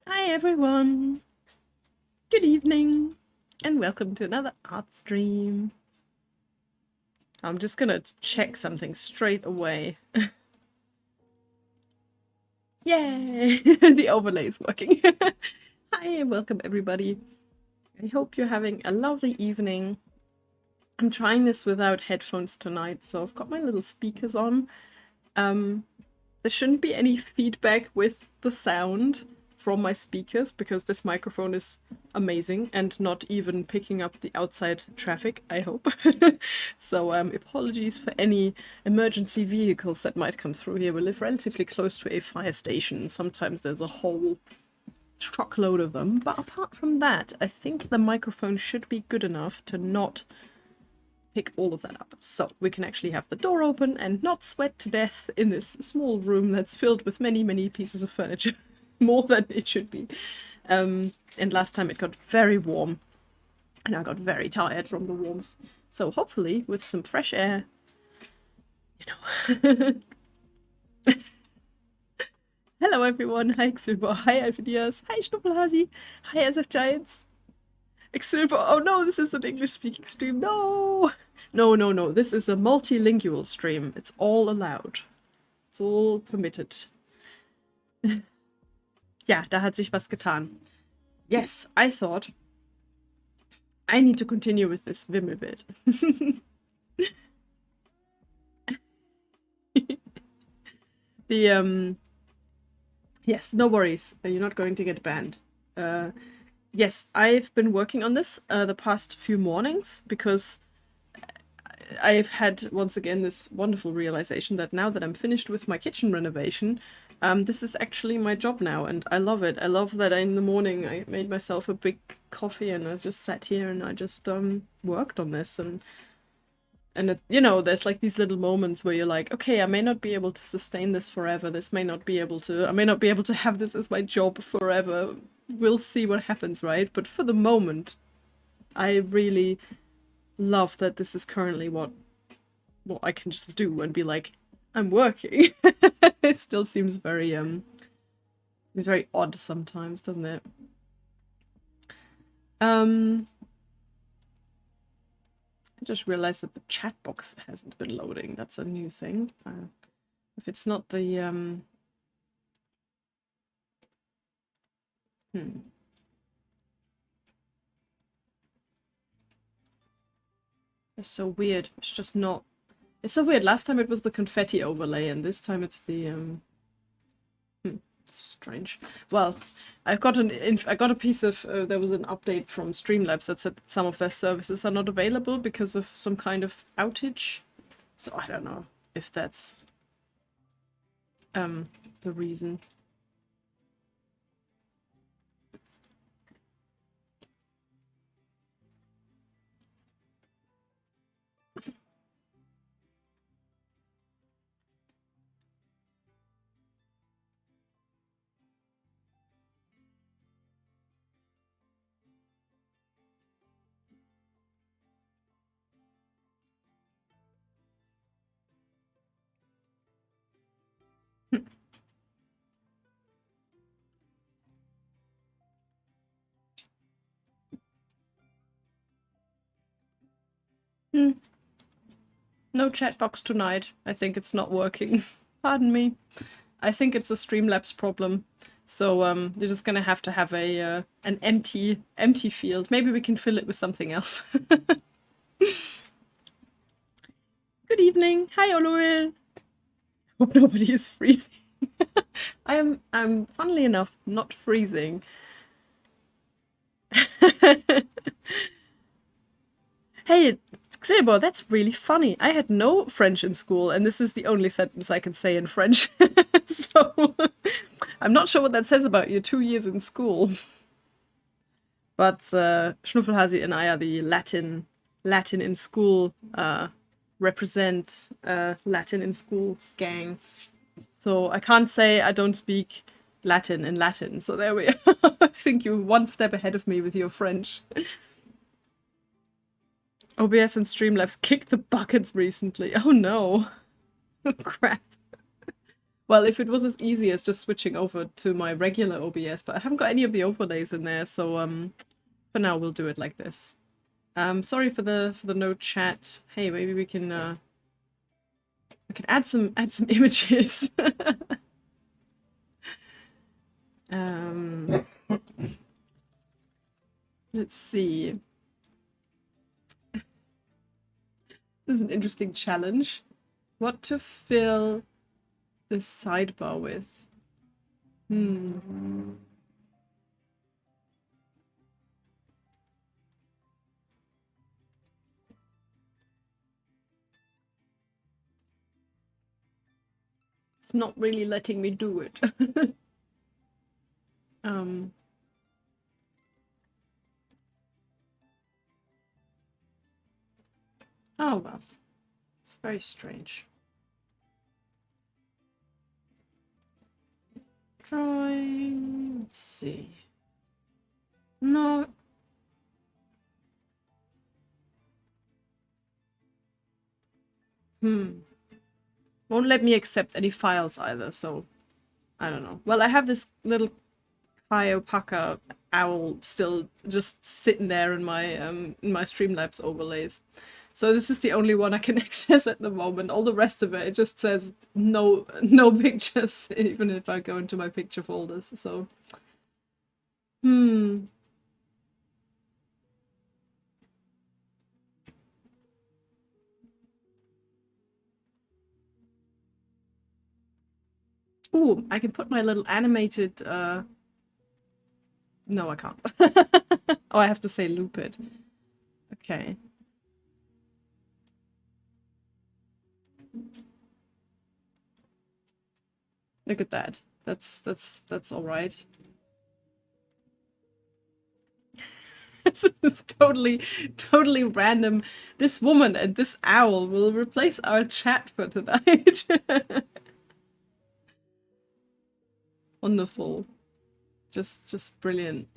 Hi everyone! Good evening and welcome to another art stream. I'm just gonna check something straight away. Yay! The overlay is working. Hi and welcome everybody. I hope you're having a lovely evening. I'm trying this without headphones tonight, so I've got my little speakers on. There shouldn't be any feedback with the sound from my speakers because this microphone is amazing and not even picking up the outside traffic, I hope. So apologies for any emergency vehicles that might come through here. We live relatively close to a fire station. Sometimes there's a whole truckload of them. But apart from that, I think the microphone should be good enough to not pick all of that up. So we can actually have the door open and not sweat to death in this small room that's filled with many, many pieces of furniture. More than it should be. And last time it got very warm and I got very tired from the warmth. So hopefully with some fresh air, you know. Hello everyone, hi Xilbo, hi Alphidias, hi Schnuppelhasi, hi SF Giants. Xilbo, oh no, this is an English speaking stream, no! No, this is a multilingual stream. It's all allowed. It's all permitted. Ja, da hat sich was getan. Yes, I thought I need to continue with this Wimmelbild. Yes, no worries. You're not going to get banned. Yes, I've been working on this the past few mornings because I've had once again this wonderful realization that now that I'm finished with my kitchen renovation, this is actually my job now, and I love it. I love that in the morning I made myself a big coffee and I just sat here and I just worked on this, and you know, there's like these little moments where you're like, okay, I may not be able to sustain this forever. I may not be able to have this as my job forever. We'll see what happens, right? But for the moment, I really love that this is currently what I can just do and be like, I'm working. It still seems very odd sometimes, doesn't it? I just realized that the chat box hasn't been loading. That's a new thing. If it's not the It's so weird. It's just not. It's so weird. Last time it was the confetti overlay, and this time it's the strange. Well, I got a piece of there was an update from Streamlabs that said that some of their services are not available because of some kind of outage. So I don't know if that's the reason. No chat box tonight. I think it's not working. Pardon me. I think it's a Streamlabs problem. So you're just gonna have to have a an empty field. Maybe we can fill it with something else. Good evening. Hi, Oloil. Hope nobody is freezing. I'm funnily enough not freezing. Hey, Xilbo, that's really funny. I had no French in school, and this is the only sentence I can say in French. So I'm not sure what that says about your 2 years in school. But Schnuffelhasi and I are the Latin in school represent Latin in school gang. So I can't say I don't speak Latin in Latin. So there we are. I think you're one step ahead of me with your French. OBS and Streamlabs kicked the buckets recently. Oh no. Oh crap. Well, if it was as easy as just switching over to my regular OBS, but I haven't got any of the overlays in there, so for now we'll do it like this. Sorry for the no chat. Hey, maybe we can add some images. Let's see. This is an interesting challenge. What to fill this sidebar with? It's not really letting me do it. Oh well, it's very strange. Drawing, let's see. No. Won't let me accept any files either, so I don't know. Well, I have this little Kaiopaka owl still just sitting there in my Streamlabs overlays. So this is the only one I can access at the moment. All the rest of it just says no pictures, even if I go into my picture folders. So Ooh, I can put my little animated no, I can't. Oh, I have to say loop it. Okay. Look at that. That's all right. This is totally random. This woman and this owl will replace our chat for tonight. Wonderful. Just brilliant.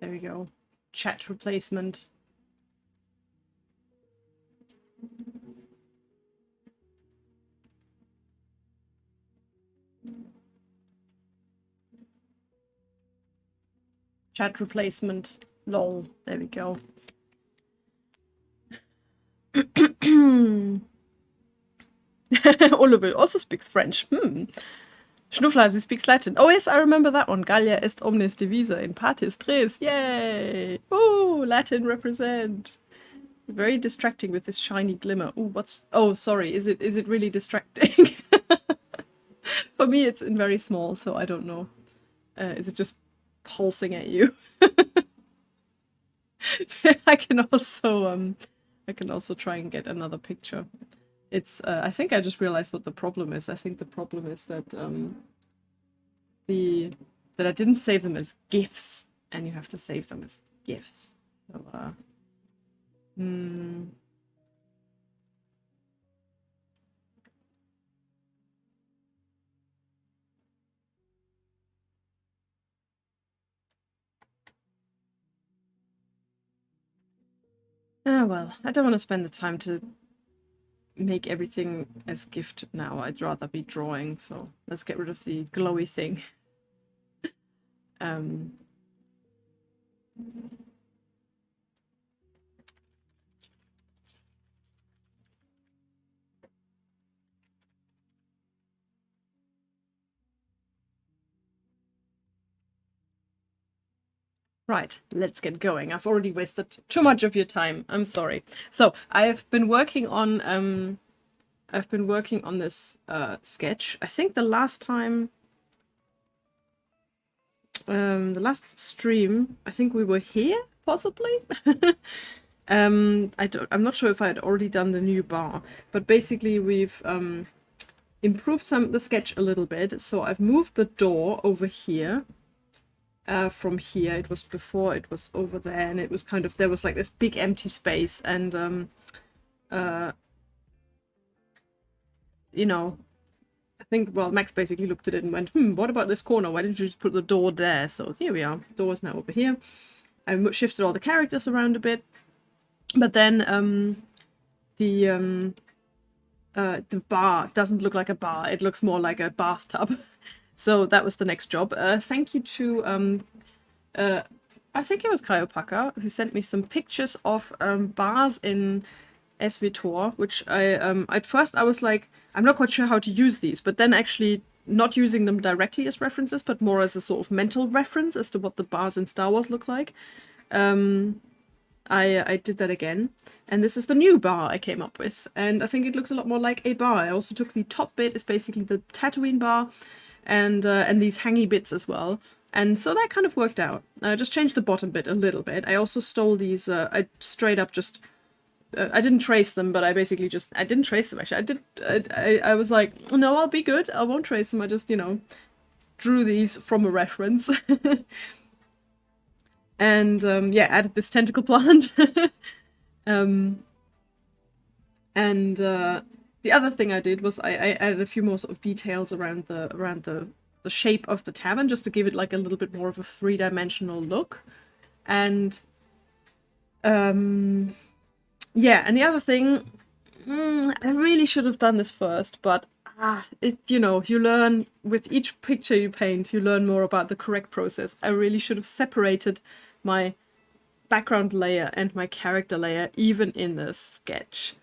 There we go. Chat replacement. Chat replacement. Lol. There we go. Oliver also speaks French. Schnuffler, she speaks Latin. Oh yes, I remember that one. Gallia est omnis divisa in partis tres. Yay! Ooh, Latin represent. Very distracting with this shiny glimmer. Ooh, what's... Oh, sorry. Is it really distracting? For me, it's in very small, so I don't know. Is it just pulsing at you? I can also try and get another picture. It's I think I just realized what the problem is. I think the problem is that that I didn't save them as GIFs, and you have to save them as GIFs. So oh well, I don't want to spend the time to make everything as gift now. I'd rather be drawing, so let's get rid of the glowy thing. Right, let's get going. I've already wasted too much of your time. I'm sorry. So I've been working on this sketch. I think the last time, the last stream, I think we were here, possibly. I'm not sure if I had already done the new bar, but basically we've improved the sketch a little bit. So I've moved the door over here. From here, it was before, it was over there, and it was kind of, there was like this big empty space, and you know, I think, well, Max basically looked at it and went, what about this corner? Why didn't you just put the door there? So here we are. Door is now over here. I shifted all the characters around a bit. But then the bar doesn't look like a bar. It looks more like a bathtub. So that was the next job. Thank you to, I think it was Kaiopaka, who sent me some pictures of bars in SVTOR, which at first I was like, I'm not quite sure how to use these, but then actually not using them directly as references, but more as a sort of mental reference as to what the bars in Star Wars look like. I did that again, and this is the new bar I came up with, and I think it looks a lot more like a bar. I also took the top bit, is basically the Tatooine bar, and these hangy bits as well. And so that kind of worked out. I just changed the bottom bit a little bit. I also stole these, I straight up just, I didn't trace them, but I basically just, I didn't trace them actually. I was like, no, I'll be good. I won't trace them. I just, drew these from a reference. And yeah, added this tentacle plant. And the other thing I did was I added a few more sort of details around the shape of the tavern, just to give it like a little bit more of a three-dimensional look. And yeah, and the other thing, I really should have done this first, but you learn with each picture you paint, you learn more about the correct process. I really should have separated my background layer and my character layer, even in the sketch.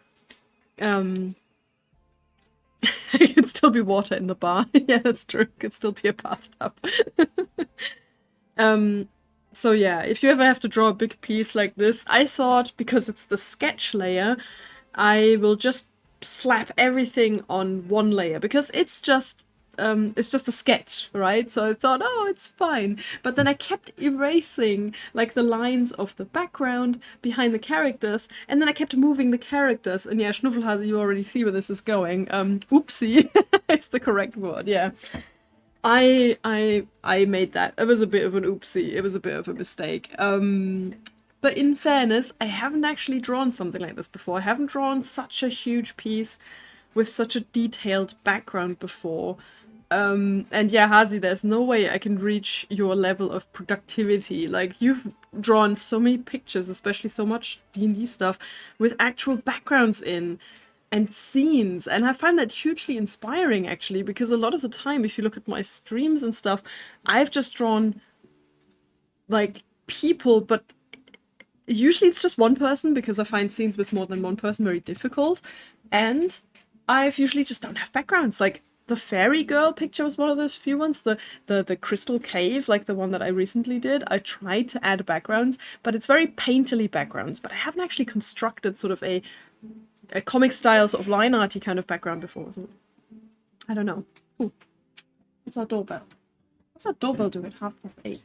It could still be water in the bar. Yeah, that's true. It could still be a bathtub. So yeah, if you ever have to draw a big piece like this, I thought, because it's the sketch layer, I will just slap everything on one layer, because it's just a sketch, right? So I thought, oh, it's fine. But then I kept erasing like the lines of the background behind the characters, and then I kept moving the characters. And yeah, Schnuffelhase, you already see where this is going. Oopsie, it's the correct word. Yeah, I made that. It was a bit of an oopsie. It was a bit of a mistake. But in fairness, I haven't actually drawn something like this before. I haven't drawn such a huge piece with such a detailed background before. And yeah, Hazi, there's no way I can reach your level of productivity. Like, you've drawn so many pictures, especially so much D&D stuff, with actual backgrounds in and scenes. And I find that hugely inspiring, actually, because a lot of the time, if you look at my streams and stuff, I've just drawn, like, people, but usually it's just one person, because I find scenes with more than one person very difficult. And I've usually just don't have backgrounds. Like, the fairy girl picture was one of those few ones. The crystal cave, like the one that I recently did, I tried to add backgrounds, but it's very painterly backgrounds. But I haven't actually constructed sort of a comic style, sort of line arty kind of background before. So I don't know. Ooh, what's our doorbell? What's our doorbell doing at 8:30?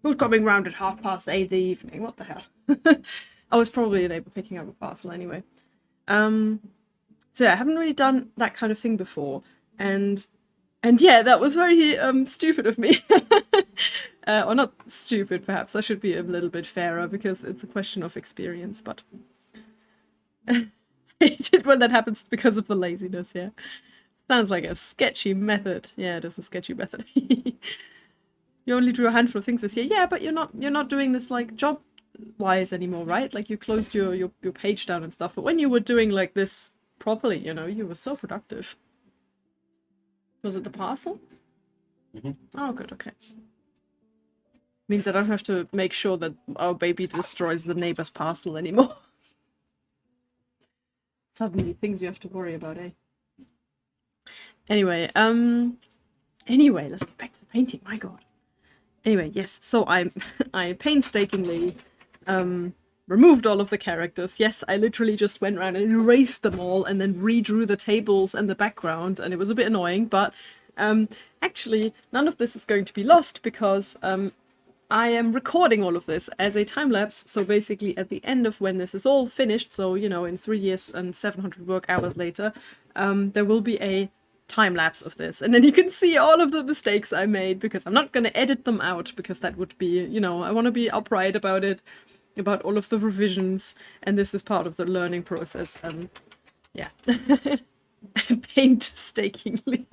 Who's coming round at 8:30 in the evening? What the hell? Oh, it's probably a neighbor picking up a parcel anyway. So yeah, I haven't really done that kind of thing before, and yeah, that was very stupid of me. Or not stupid, perhaps. I should be a little bit fairer, because it's a question of experience, but I hate it when that happens because of the laziness, yeah. Sounds like a sketchy method. Yeah, it is a sketchy method. You only drew a handful of things this year. Yeah, but you're not doing this like job-wise anymore, right? Like, you closed your page down and stuff, but when you were doing like this properly, you were so productive. Was it the parcel? Mm-hmm. Oh, good, okay. Means I don't have to make sure that our baby destroys the neighbor's parcel anymore. Suddenly, things you have to worry about, eh? Anyway, let's get back to the painting, my god. Anyway, yes, so I painstakingly removed all of the characters. Yes, I literally just went around and erased them all and then redrew the tables and the background, and it was a bit annoying, but actually none of this is going to be lost, because I am recording all of this as a time lapse. So basically, at the end of when this is all finished, so you know, in 3 years and 700 work hours later, there will be a time lapse of this, and then you can see all of the mistakes I made, because I'm not going to edit them out, because that would be, you know, I want to be upright about it, about all of the revisions, and this is part of the learning process. Yeah. Painstakingly.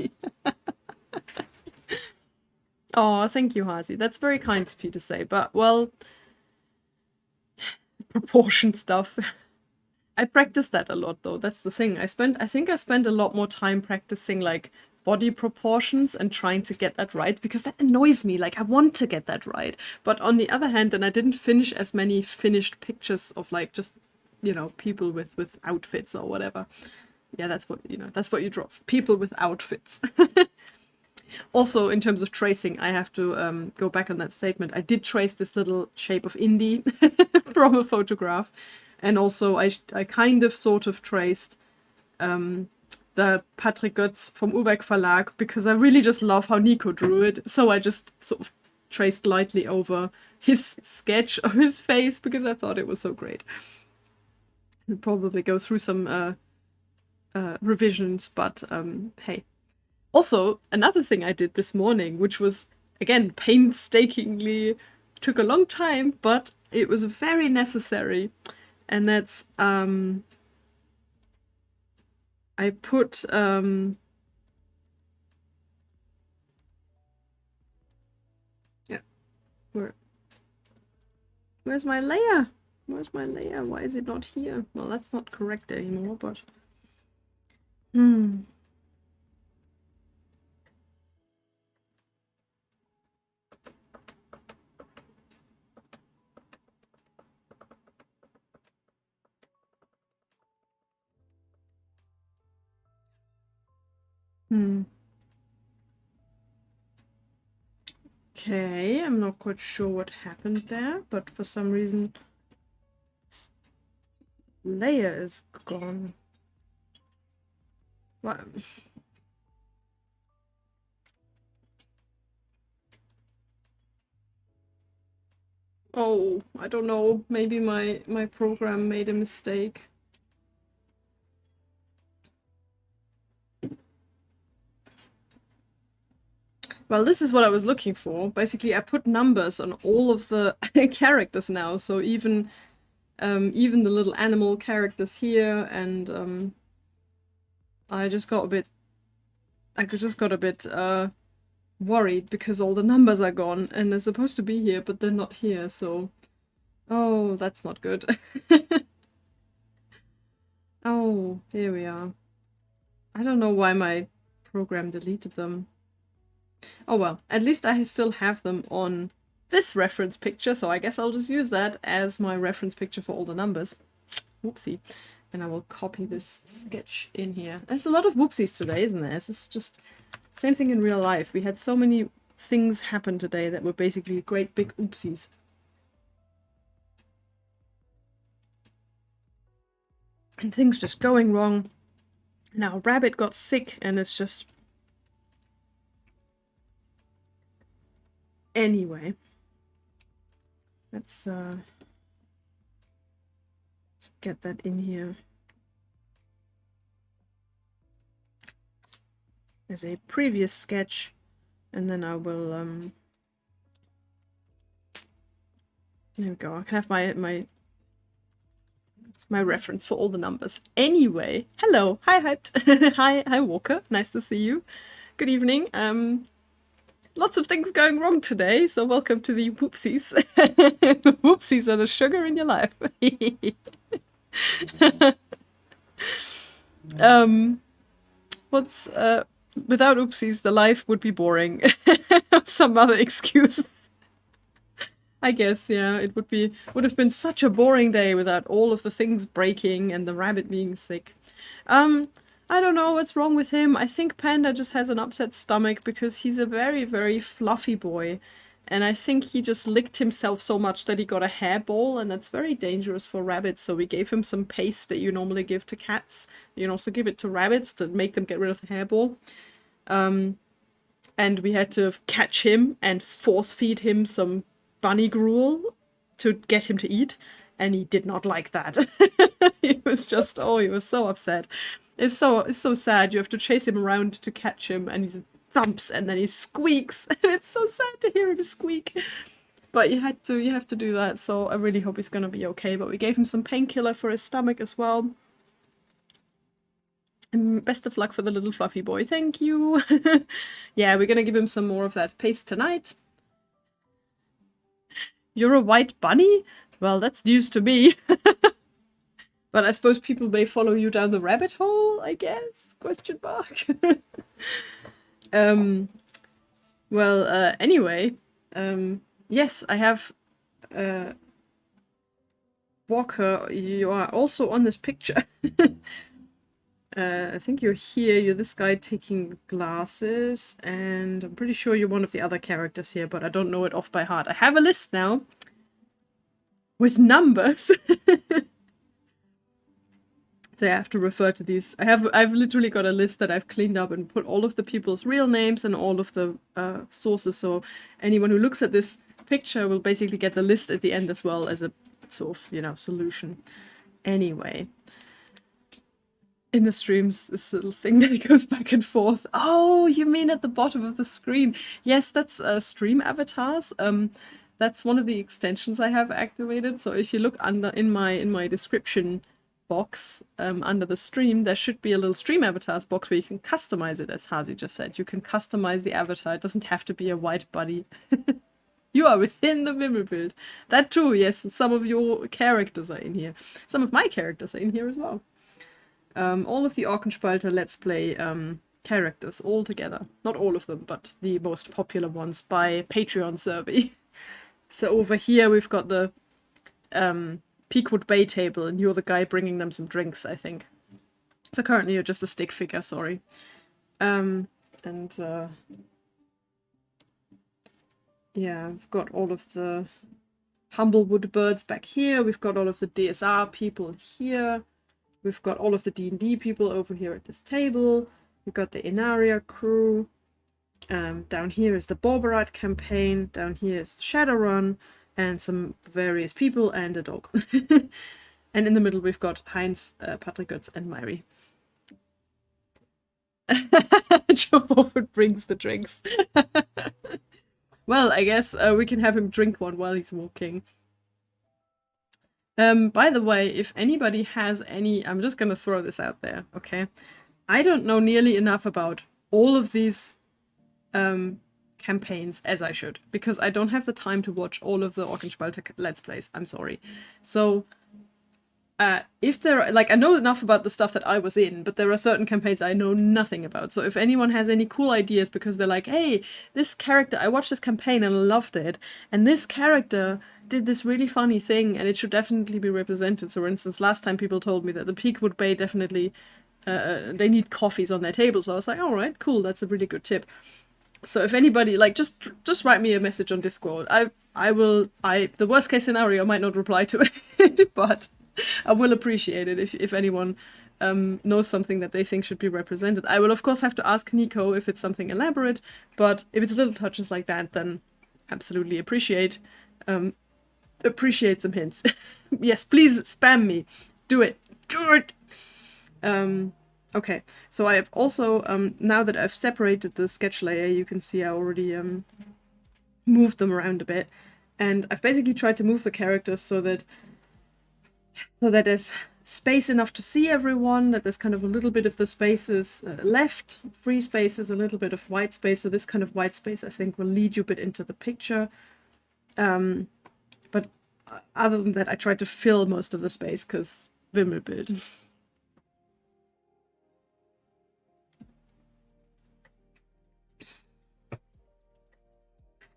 Oh, thank you, Hazi. That's very kind of you to say. But, well, proportion stuff. I practice that a lot, though. That's the thing. I think I spent a lot more time practicing, like, body proportions and trying to get that right, because that annoys me. Like, I want to get that right. But on the other hand, then I didn't finish as many finished pictures of, like, just, you know, people with outfits or whatever. Yeah, that's what, you know, that's what you draw. People with outfits. Also, in terms of tracing, I have to go back on that statement. I did trace this little shape of Indy from a photograph. And also, I kind of sort of traced the Patrick Götz vom Uhrwerk Verlag, because I really just love how Nico drew it. So I just sort of traced lightly over his sketch of his face, because I thought it was so great. I'll probably go through some revisions, but hey. Also, another thing I did this morning, which was, again, painstakingly, took a long time, but it was very necessary. And that's, I put, yeah, where's my layer? Where's my layer? Why is it not here? Well, that's not correct anymore, but, Okay, I'm not quite sure what happened there, but for some reason, layer is gone. What? Oh, I don't know. Maybe my program made a mistake. Well, this is what I was looking for. Basically, I put numbers on all of the characters now, so even the little animal characters here, and I just got a bit worried, because all the numbers are gone and they're supposed to be here, but they're not here. So, oh, that's not good. Oh, here we are. I don't know why my program deleted them. Oh well, at least I still have them on this reference picture, so I guess I'll just use that as my reference picture for all the numbers. Whoopsie. And I will copy this sketch in here. There's a lot of whoopsies today, isn't there? It's just same thing in real life. We had so many things happen today that were basically great big oopsies. And things just going wrong. Now Rabbit got sick, and it's just... Anyway, let's get that in here as a previous sketch, and then I will there we go. I can have my reference for all the numbers. Anyway, hello, hi Hyped. Hi Walker, nice to see you. Good evening. Lots of things going wrong today, so welcome to the whoopsies. The whoopsies are the sugar in your life. Without oopsies, the life would be boring. Some other excuse. I guess, yeah, it would have been such a boring day without all of the things breaking and the rabbit being sick. I don't know what's wrong with him. I think Panda just has an upset stomach, because he's a very, very fluffy boy. And I think he just licked himself so much that he got a hairball, and that's very dangerous for rabbits. So we gave him some paste that you normally give to cats. You can also give it to rabbits to make them get rid of the hairball. And we had to catch him and force feed him some bunny gruel to get him to eat, and he did not like that. He was just, oh, he was so upset. It's so sad. You have to chase him around to catch him, and he thumps, and then he squeaks. And it's so sad to hear him squeak. But you have to do that, so I really hope he's gonna be okay. But we gave him some painkiller for his stomach as well. And best of luck for the little fluffy boy. Thank you. Yeah, we're gonna give him some more of that paste tonight. You're a white bunny? Well, that's news to me. But I suppose people may follow you down the rabbit hole, I guess? Question mark. Well, anyway, yes, I have Walker. You are also on this picture. I think you're here. You're this guy taking glasses, and I'm pretty sure you're one of the other characters here, but I don't know it off by heart. I have a list now with numbers. So I have to refer to these. I've literally got a list that I've cleaned up and put all of the people's real names and all of the sources. So anyone who looks at this picture will basically get the list at the end as well as a sort of, you know, solution. Anyway, in the streams, this little thing that goes back and forth. Oh, you mean at the bottom of the screen? Yes, that's stream avatars. That's one of the extensions I have activated. So if you look under in my description box under the stream, there should be a little stream avatars box where you can customize it, as Hazi just said. You can customize the avatar. It doesn't have to be a white bunny. You are within the Wimmelbild. That too, yes. Some of your characters are in here. Some of my characters are in here as well. All of the Orkenspalter Let's Play characters all together. Not all of them, but the most popular ones by Patreon survey. So over here we've got the Peakwood Bay table, and you're the guy bringing them some drinks, I think. So currently you're just a stick figure, sorry. Yeah, we've got all of the Humblewood birds back here. We've got all of the DSR people here. We've got all of the D&D people over here at this table. We've got the Inaria crew. Down here is the Borberite campaign. Down here is the Shadowrun. And some various people and a dog. And in the middle we've got Heinz, Patrick Götz and Myri. Joe brings the drinks. Well, I guess we can have him drink one while he's walking. By the way, if anybody has any... I'm just gonna throw this out there, okay? I don't know nearly enough about all of these campaigns as I should, because I don't have the time to watch all of the Orkenspalter Let's Plays. I'm sorry. So, if there are, like, I know enough about the stuff that I was in, but there are certain campaigns I know nothing about. So if anyone has any cool ideas, because they're like, hey, this character, I watched this campaign and I loved it, and this character did this really funny thing, and it should definitely be represented. So for instance, last time people told me that the Peakwood Bay definitely, they need coffees on their table. So I was like, all right, cool, that's a really good tip. So if anybody, like, just write me a message on Discord. The worst case scenario, I might not reply to it, but I will appreciate it if anyone knows something that they think should be represented. I will of course have to ask Nico if it's something elaborate, but if it's little touches like that, then absolutely appreciate some hints. Yes, please spam me. Do it. Do it. Okay, so I have also, now that I've separated the sketch layer, you can see I already moved them around a bit. And I've basically tried to move the characters so that there's space enough to see everyone, that there's kind of a little bit of the spaces left, free spaces, a little bit of white space. So this kind of white space, I think, will lead you a bit into the picture. But other than that, I tried to fill most of the space, because Wimmelbild.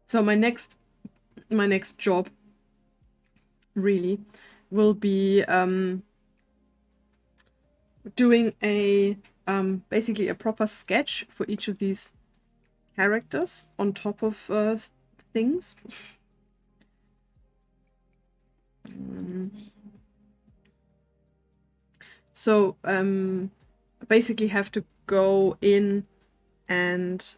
So my next job really will be doing a basically a proper sketch for each of these characters on top of things. So I basically have to go in and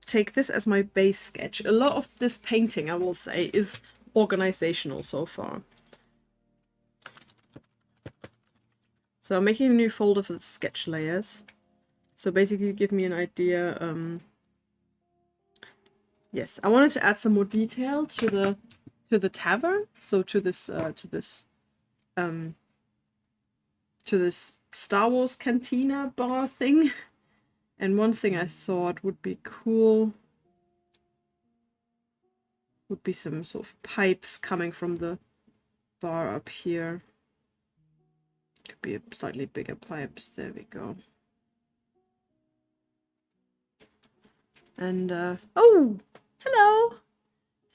take this as my base sketch. A lot of this painting, I will say, is organizational so far. So I'm making a new folder for the sketch layers. So basically give me an idea. Yes, I wanted to add some more detail to the tavern. So to this Star Wars cantina bar thing. And one thing I thought would be cool would be some sort of pipes coming from the bar up here. Could be slightly bigger pipes. There we go. And oh, hello!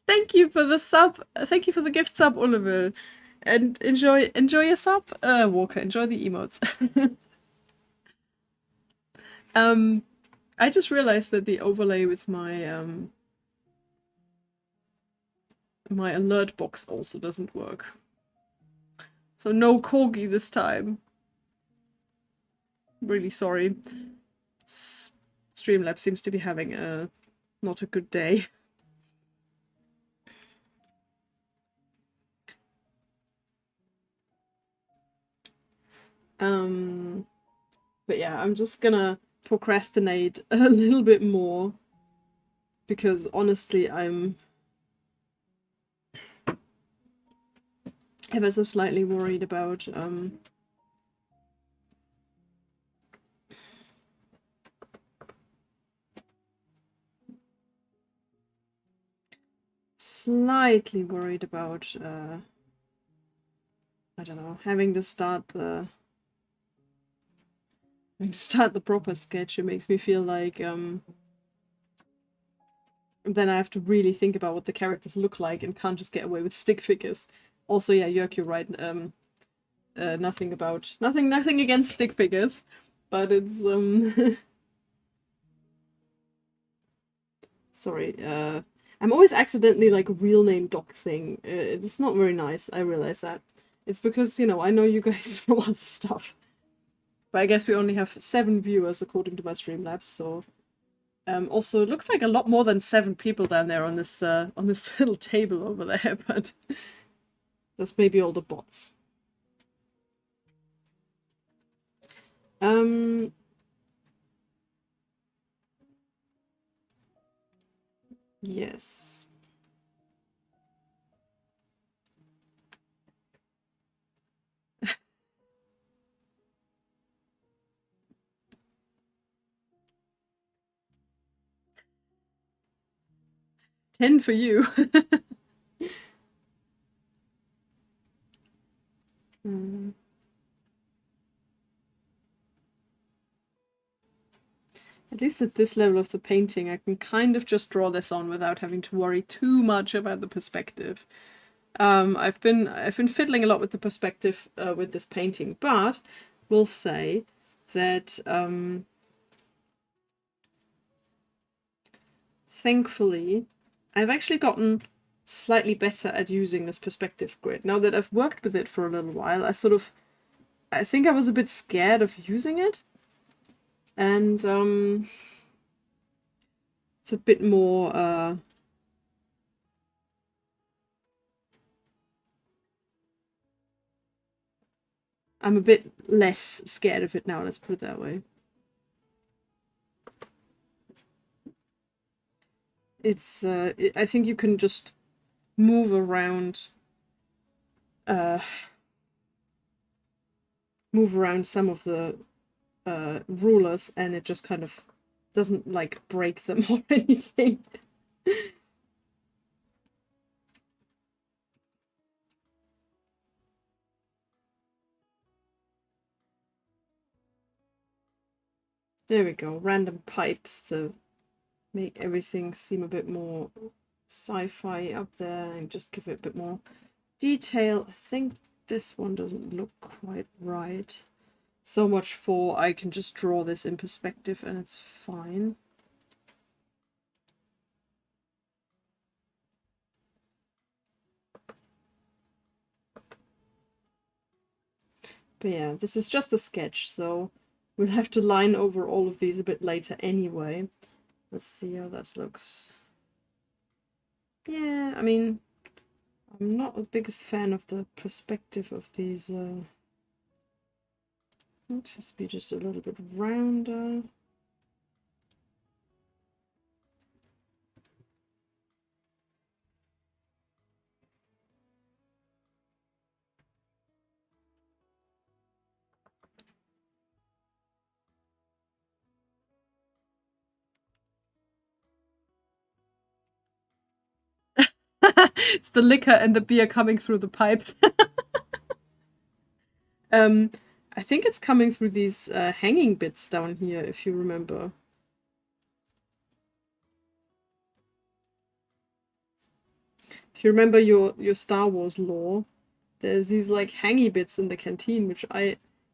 Thank you for the sub. Thank you for the gift sub, Wimmelbild. And enjoy your sub, Walker. Enjoy the emotes. I just realized that the overlay with my my alert box also doesn't work. So no corgi this time. Really sorry. Streamlabs seems to be having not a good day. But yeah, I'm just gonna procrastinate a little bit more because honestly I'm ever so slightly worried about I don't know, having to start the proper sketch. It makes me feel like then I have to really think about what the characters look like and can't just get away with stick figures. Also, yeah, Jörg, you're right. Nothing against stick figures, but it's sorry. I'm always accidentally like real name doxing. It's not very nice. I realize that. It's because, you know, I know you guys from other stuff. But I guess we only have 7 viewers according to my Streamlabs, so also it looks like a lot more than 7 people down there on this little table over there, but that's maybe all the bots. Yes. Ten for you. At least at this level of the painting, I can kind of just draw this on without having to worry too much about the perspective. I've been fiddling a lot with the perspective with this painting, but will say that thankfully I've actually gotten slightly better at using this perspective grid. Now that I've worked with it for a little while, I think I was a bit scared of using it. And it's a bit more I'm a bit less scared of it now, let's put it that way. It's I think you can just move around some of the rulers and it just kind of doesn't like break them or anything. There we go, random pipes to make everything seem a bit more sci-fi up there and just give it a bit more detail. I think this one doesn't look quite right. So much for I can just draw this in perspective and it's fine. But yeah, this is just a sketch, so we'll have to line over all of these a bit later anyway. Let's see how that looks. Yeah, I mean, I'm not the biggest fan of the perspective of these. Let's just be just a little bit rounder. It's the liquor and the beer coming through the pipes. I think it's coming through these hanging bits down here, if you remember. If you remember your Star Wars lore, there's these like hangy bits in the canteen,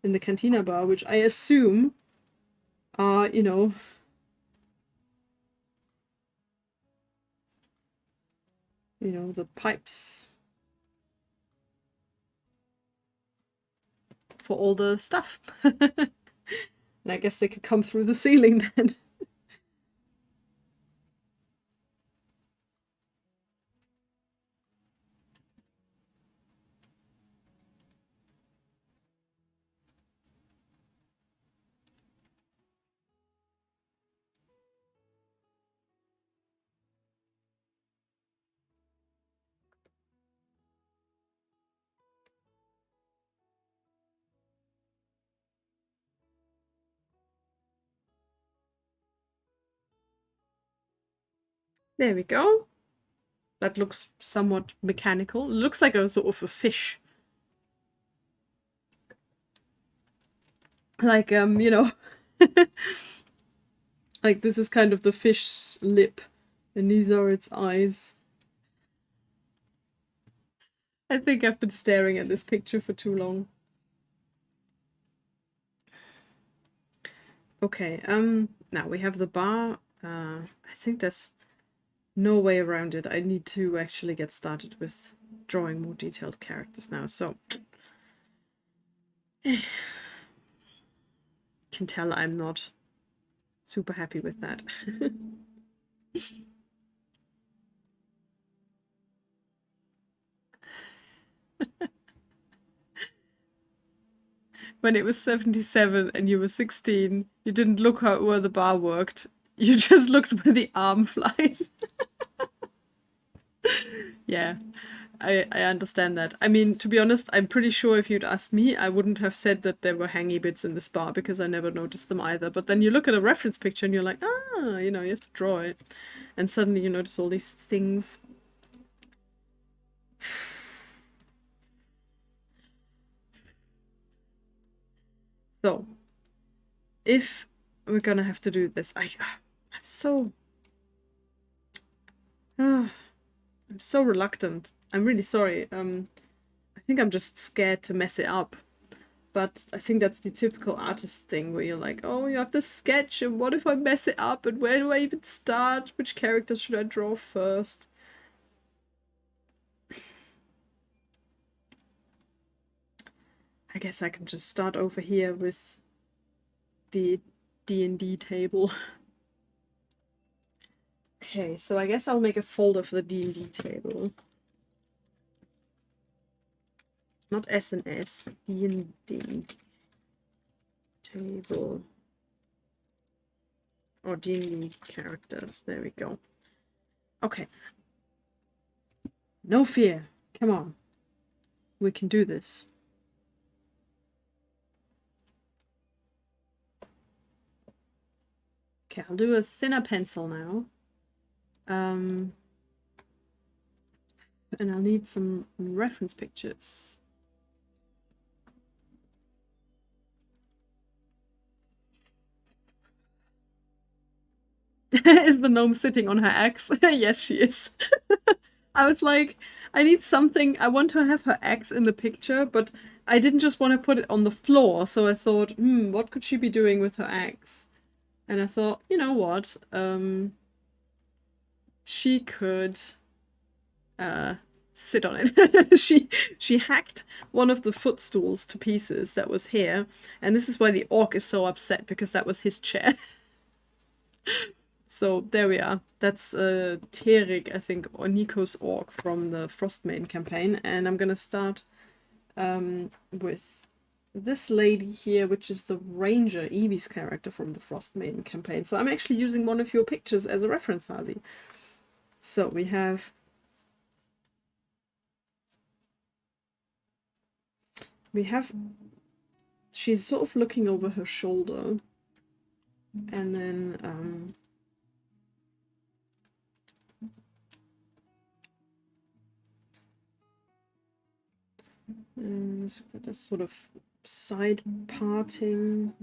in the cantina bar, which I assume are, the pipes for all the stuff. And I guess they could come through the ceiling then. There we go. That looks somewhat mechanical. It looks like a sort of a fish. Like, like this is kind of the fish's lip, and these are its eyes. I think I've been staring at this picture for too long. Okay, now we have the bar. I think there's no way around it. I need to actually get started with drawing more detailed characters now, so can tell I'm not super happy with that. When it was 77 and you were 16, you didn't look where the bar worked. You just looked where the arm flies. Yeah, I understand that. I mean, to be honest, I'm pretty sure if you'd asked me, I wouldn't have said that there were hangy bits in this bar because I never noticed them either. But then you look at a reference picture and you're like, ah, you have to draw it. And suddenly you notice all these things. So, if we're gonna have to do this, I'm so reluctant. I'm really sorry. I think I'm just scared to mess it up. But I think that's the typical artist thing where you're like, oh, you have to sketch, and what if I mess it up, and where do I even start? Which characters should I draw first? I guess I can just start over here with the D&D table. Okay, so I guess I'll make a folder for the D&D table. Not S&S, D&D table. Or D&D characters, there we go. Okay. No fear, come on. We can do this. Okay, I'll do a thinner pencil now. And I'll need some reference pictures. Is the gnome sitting on her axe? Yes, she is. I was like, I need something. I want to have her axe in the picture, but I didn't just want to put it on the floor. So I thought, what could she be doing with her axe? And I thought, you know what? She could sit on it. she hacked one of the footstools to pieces that was here, and this is why the orc is so upset, because that was his chair. So there we are. That's Terik, I think, or Nico's orc from the Frostmaiden campaign. And I'm gonna start with this lady here, which is the Ranger, Evie's character from the Frostmaiden campaign. So I'm actually using one of your pictures as a reference, Harley. So we have... She's sort of looking over her shoulder. And then... and got this sort of side parting.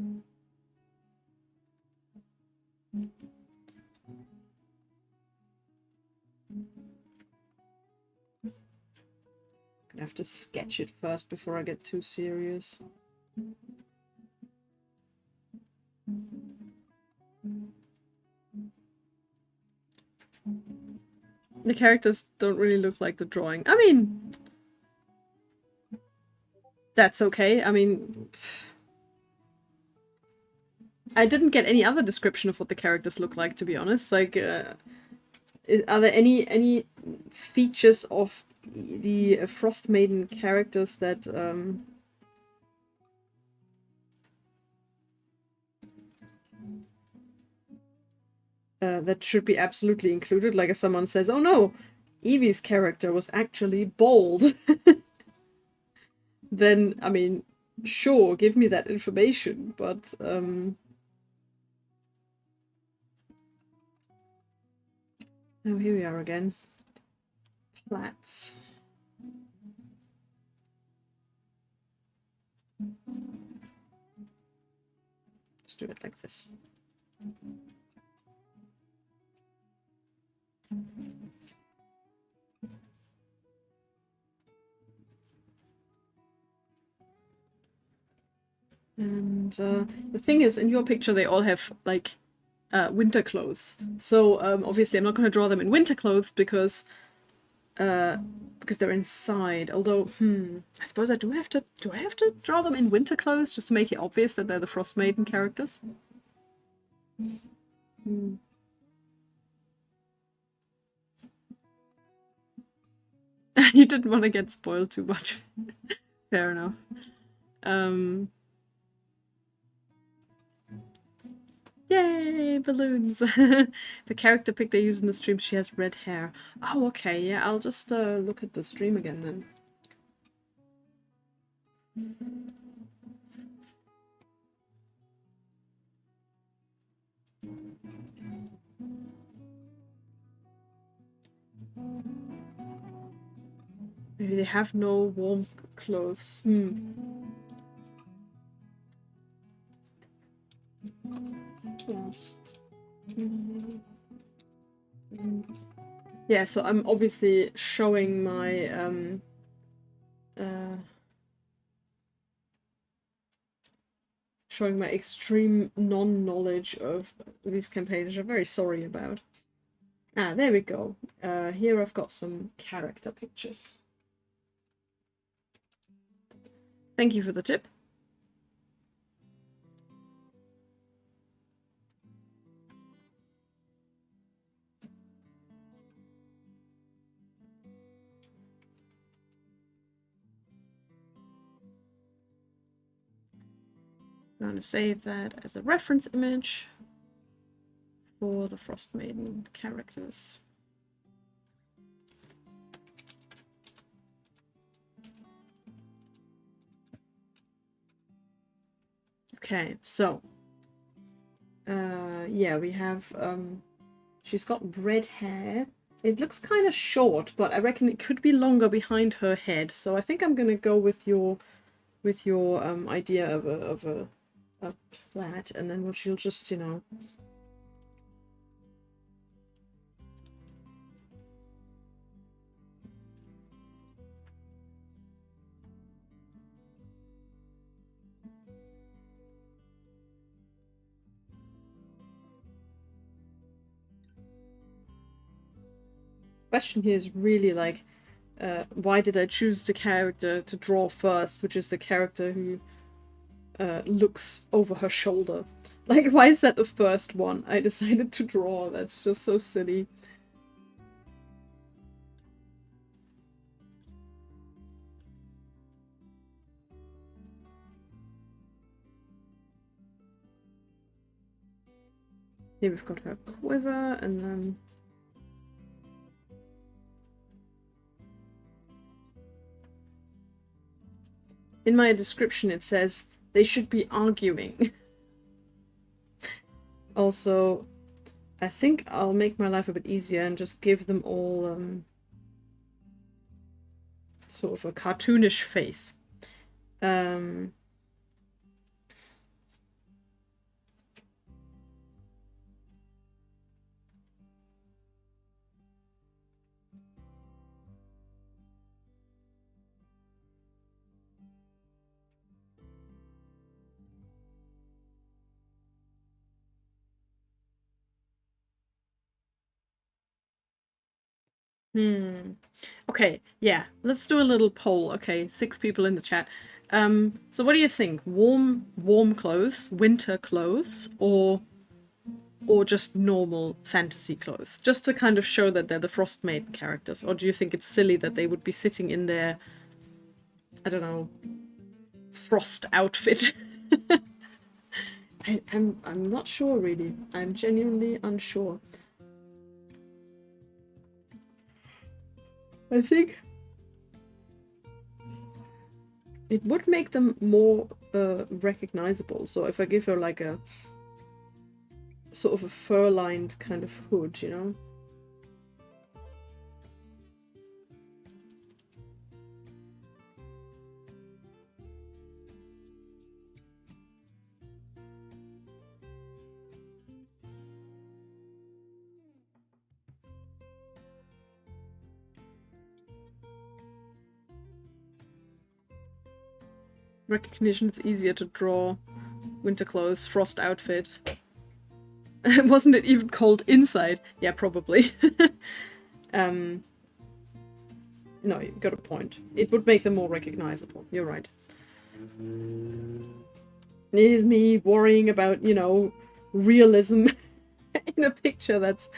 Gonna have to sketch it first before I get too serious. The characters don't really look like the drawing. I mean, that's okay. I mean, I didn't get any other description of what the characters look like, to be honest. Like, are there any features of the Frostmaiden characters that that should be absolutely included? Like if someone says, "Oh no, Evie's character was actually bald," then I mean, sure, give me that information, but oh, here we are again. Plats. Let's do it like this. And the thing is, in your picture, they all have like winter clothes. So obviously, I'm not going to draw them in winter clothes because they're inside. Although, I suppose I do have to. Do I have to draw them in winter clothes just to make it obvious that they're the Frostmaiden characters? You didn't want to get spoiled too much. Fair enough. Yay, balloons! The character pic they use in the stream, she has red hair. Oh, okay, yeah, I'll just look at the stream again then. Maybe they have no warm clothes. Yeah, so I'm obviously showing my extreme non-knowledge of these campaigns, which I'm very sorry about. Ah, there we go. Here I've got some character pictures. Thank you for the tip. I'm going to save that as a reference image for the Frostmaiden characters. Okay, so yeah, we have she's got red hair. It looks kind of short, but I reckon it could be longer behind her head. So I think I'm gonna go with your idea of a plait, and then she'll just, you know. Question here is really like, why did I choose the character to draw first, which is the character who looks over her shoulder? Like, why is that the first one I decided to draw? That's just so silly. Here we've got her quiver, and then... in my description it says they should be arguing. Also, I think I'll make my life a bit easier and just give them all sort of a cartoonish face. Okay, yeah, let's do a little poll. Okay, 6 people in the chat. So what do you think? Warm clothes, winter clothes, or just normal fantasy clothes? Just to kind of show that they're the Frost Maiden characters. Or do you think it's silly that they would be sitting in their, I don't know, frost outfit? I'm not sure really. I'm genuinely unsure. I think it would make them more recognizable. So if I give her like a sort of a fur-lined kind of hood, you know? Recognition, it's easier to draw. Winter clothes, frost outfit. Wasn't it even called Inside? Yeah, probably. No, you got a point. It would make them more recognizable. You're right. Is me worrying about, you know, realism in a picture that's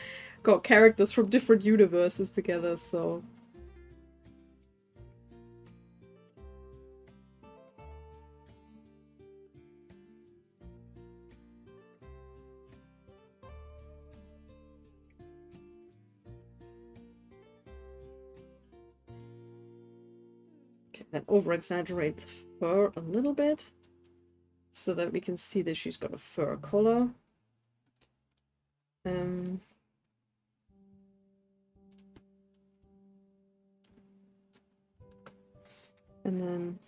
got characters from different universes together, so... then over-exaggerate the fur a little bit so that we can see that she's got a fur collar. And then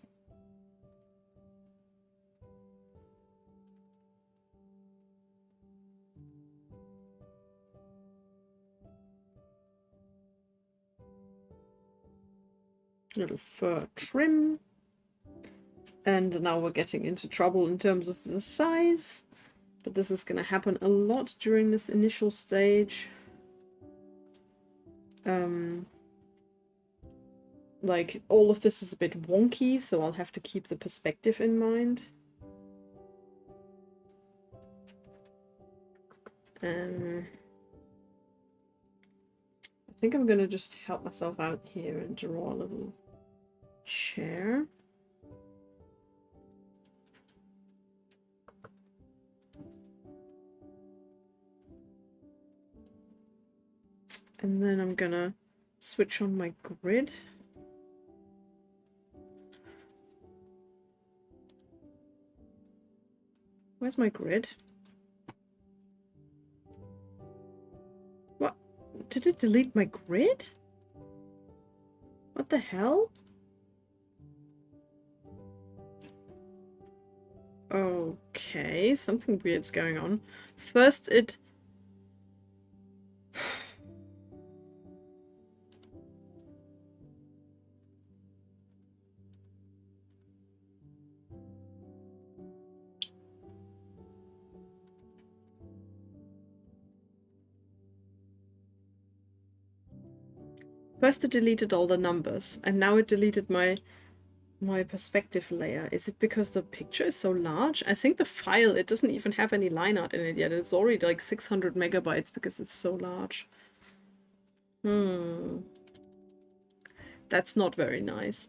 little fur trim. And now we're getting into trouble in terms of the size. But this is going to happen a lot during this initial stage. Like, all of this is a bit wonky, so I'll have to keep the perspective in mind. I think I'm going to just help myself out here and draw a little chair. And then I'm gonna switch on my grid. Where's my grid? What? Did it delete my grid? What the hell? Okay, something weird's going on. First it... First it deleted all the numbers, and now it deleted my my perspective layer. Is it because the picture is so large? I think the file, it doesn't even have any line art in it yet. It's already like 600 megabytes because it's so large. That's not very nice.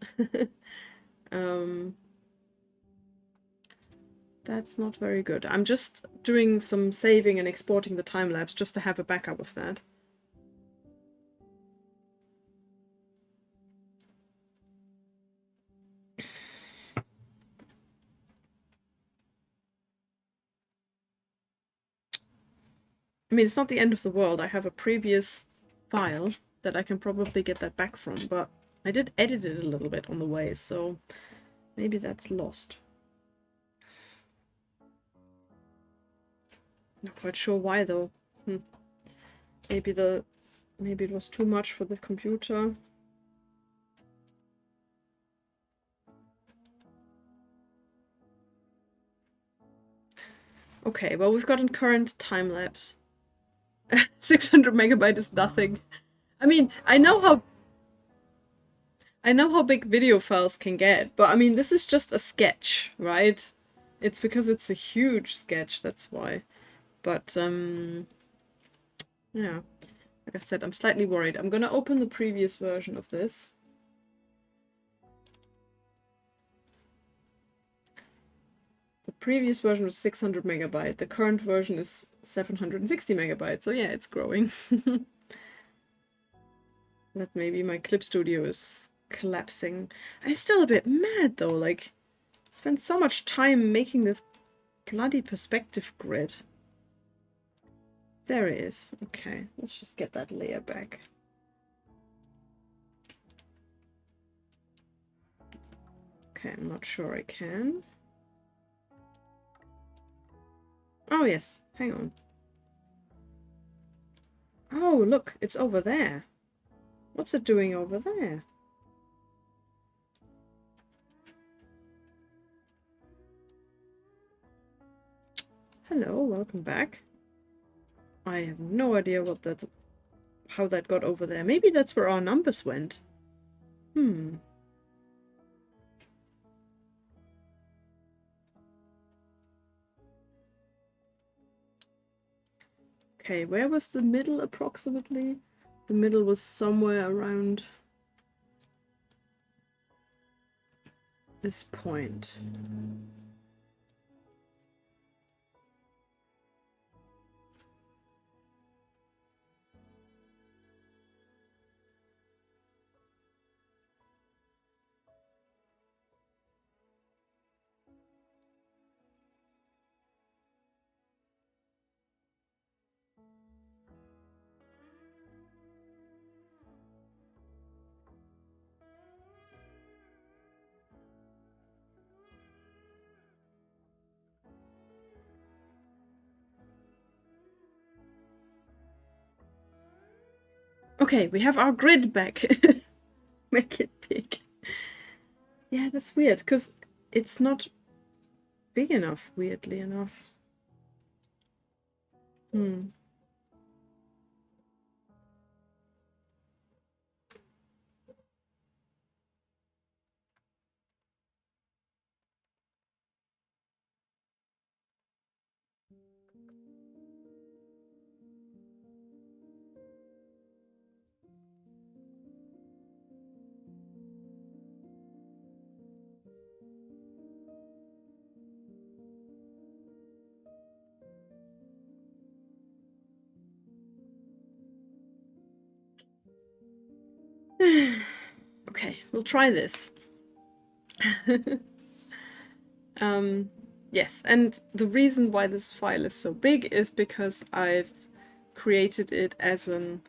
That's not very good. I'm just doing some saving and exporting the time lapse just to have a backup of that. I mean, it's not the end of the world. I have a previous file that I can probably get that back from, but I did edit it a little bit on the way, so maybe that's lost. Not quite sure why though. Maybe it was too much for the computer. Okay, well, we've got a current time lapse. 600 megabyte is nothing. I mean, I know how big video files can get, but I mean, this is just a sketch, right? It's because it's a huge sketch, that's why. But, yeah. Like I said, I'm slightly worried. I'm gonna open the previous version of this. The previous version was 600 megabyte. The current version is 760 megabytes. So yeah, it's growing. That maybe my clip studio is collapsing. I'm still a bit mad though, like, I spent so much time making this bloody perspective grid. There it is. Okay, let's just get that layer back. Okay, I'm not sure I can. Oh yes, hang on. Oh, look, it's over there. What's it doing over there? Hello, welcome back. I have no idea how that got over there. Maybe that's where our numbers went. Okay, where was the middle approximately? The middle was somewhere around this point. Okay, we have our grid back. Make it big. Yeah, that's weird, because it's not big enough, weirdly enough. Okay, we'll try this. Yes, and the reason why this file is so big is because I've created it as an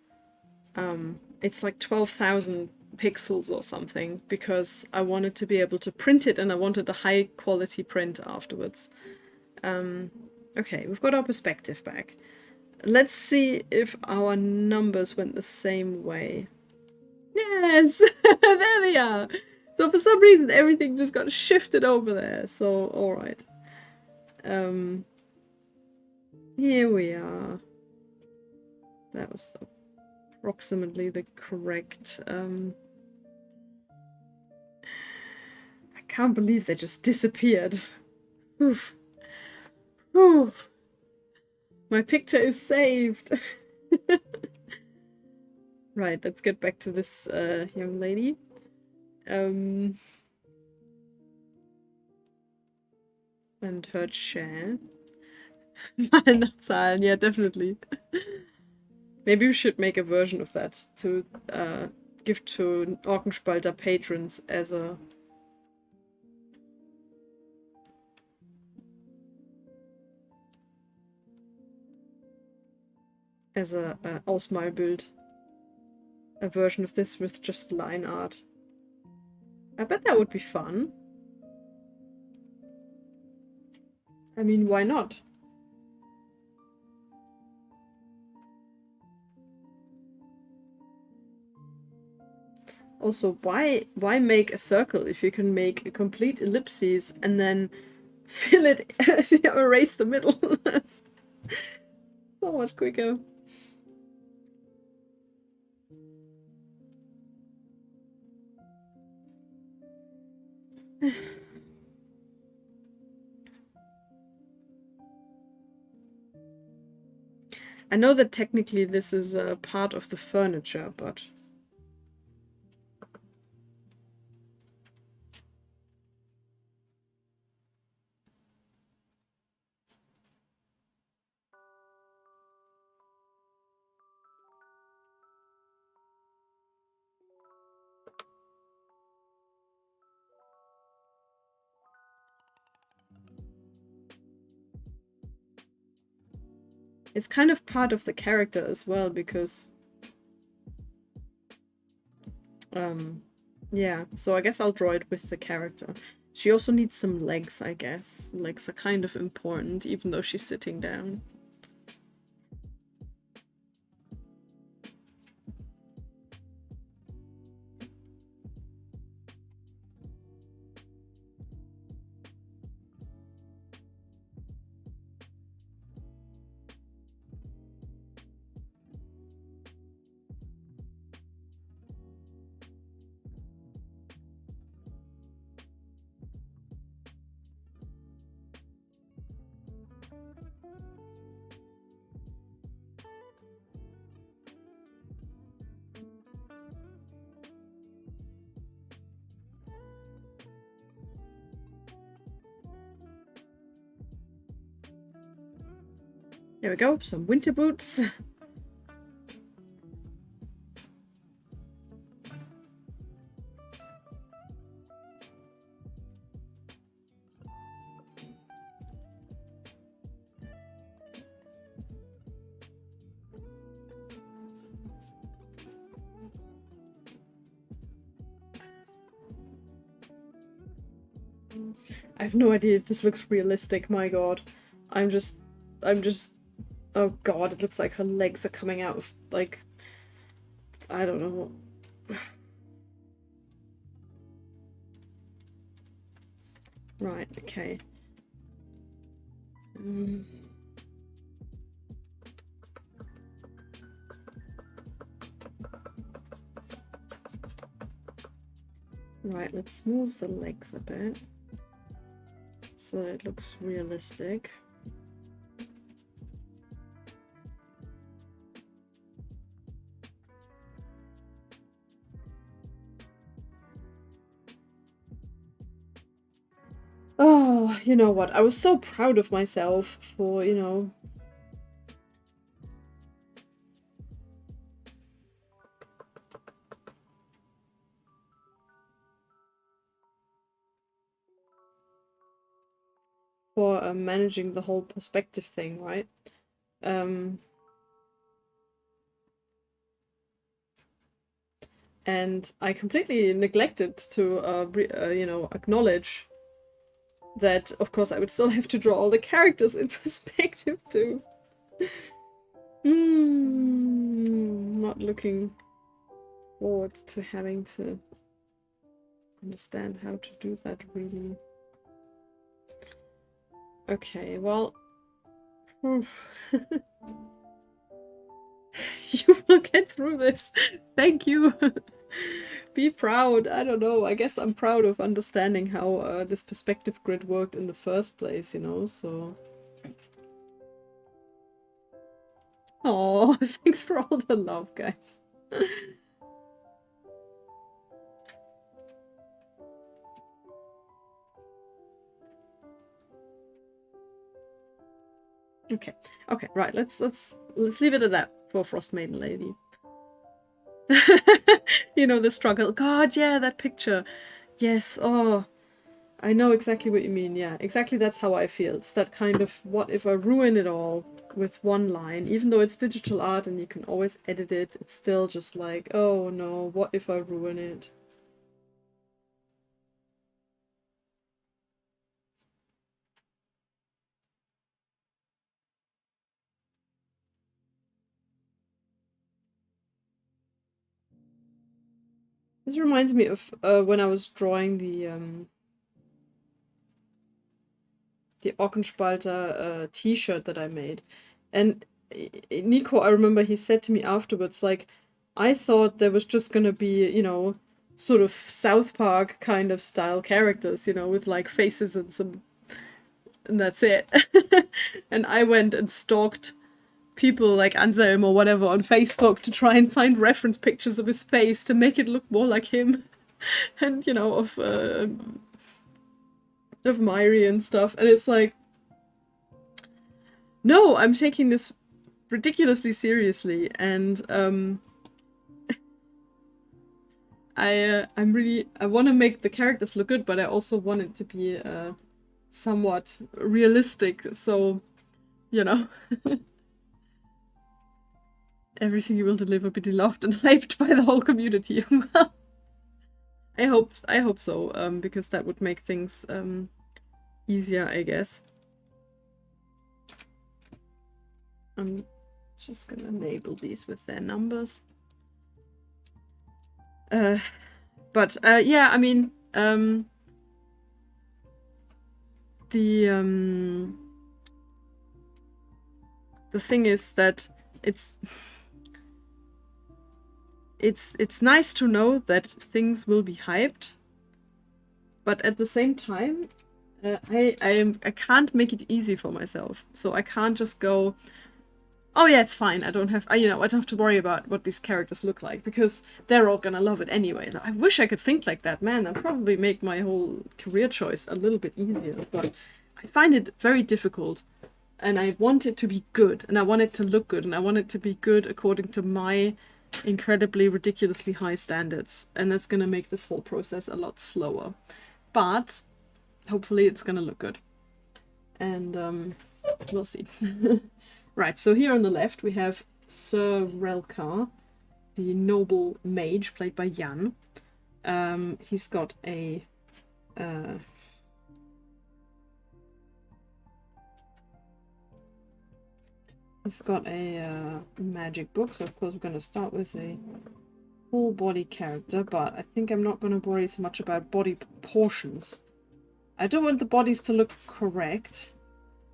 it's like 12,000 pixels or something, because I wanted to be able to print it and I wanted a high quality print afterwards. Okay, we've got our perspective back. Let's see if our numbers went the same way. Yes! There they are! So for some reason everything just got shifted over there, so alright. Here we are. That was approximately the correct... I can't believe they just disappeared. Oof. Oof. My picture is saved. Right, let's get back to this young lady. And her chair. Mal nachzahlen, yeah, definitely. Maybe we should make a version of that to give to Orkenspalter patrons as a Ausmalbild. A version of this with just line art. I bet that would be fun. I mean, why not? Also, why make a circle if you can make a complete ellipses and then fill it, erase the middle? That's so much quicker. I know that technically this is a part of the furniture, but... It's kind of part of the character as well, because... yeah, so I guess I'll draw it with the character. She also needs some legs, I guess. Legs are kind of important, even though she's sitting down. There we go, some winter boots. I have no idea if this looks realistic, my god. I'm just... Oh god, it looks like her legs are coming out of, like... I don't know. Right, okay. Right, let's move the legs a bit so that it looks realistic. Oh, you know what? I was so proud of myself for, you know... for managing the whole perspective thing, right? And I completely neglected to, you know, acknowledge that, of course, I would still have to draw all the characters in perspective too. Not looking forward to having to understand how to do that, really. Okay, well... You will get through this. Thank you. Be proud. I don't know. I guess I'm proud of understanding how this perspective grid worked in the first place, you know, so... Oh, thanks for all the love, guys. Okay, okay, right. Let's leave it at that for Frost Maiden Lady. You know, the struggle. God, yeah, that picture. Yes. Oh, I know exactly what you mean. Yeah, exactly. That's how I feel. It's that kind of, what if I ruin it all with one line? Even though it's digital art and you can always edit it, it's still just like, oh no, what if I ruin it? This reminds me of when I was drawing the Orkenspalter t-shirt that I made. And Nico, I remember he said to me afterwards, like, I thought there was just gonna be, you know, sort of South Park kind of style characters, you know, with like faces and some, and that's it. And I went and stalked people like Anselm or whatever on Facebook to try and find reference pictures of his face to make it look more like him. And, you know, of Myri and stuff. And it's like, no, I'm taking this ridiculously seriously, and I want to make the characters look good, but I also want it to be somewhat realistic, so, you know, everything you will deliver be loved and hyped by the whole community. Well, I hope so, because that would make things easier, I guess. I'm just gonna label these with their numbers. But yeah, I mean, the thing is that it's nice to know that things will be hyped, but at the same time, I can't make it easy for myself. So I can't just go, oh yeah, it's fine. I don't have, you know, I don't have to worry about what these characters look like because they're all gonna love it anyway. I wish I could think like that, man. That'd probably make my whole career choice a little bit easier, but I find it very difficult. And I want it to be good, and I want it to look good, and I want it to be good according to my incredibly, ridiculously high standards. And that's gonna make this whole process a lot slower. But hopefully it's gonna look good. And we'll see. Right, so here on the left we have Sir Relkar, the noble mage played by Jan. He's got a magic book, so of course we're going to start with a full body character, but I think I'm not going to worry so much about body proportions. I don't want the bodies to look correct,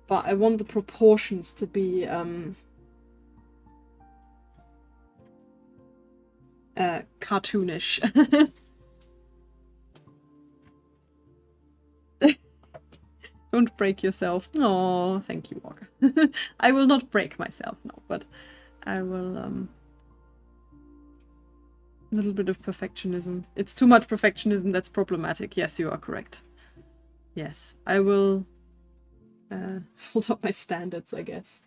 but I want the proportions to be cartoonish. Don't break yourself. Oh, thank you, Walker. I will not break myself, no, but I will, a little bit of perfectionism. It's too much perfectionism that's problematic. Yes, you are correct. Yes, I will hold up my standards, I guess.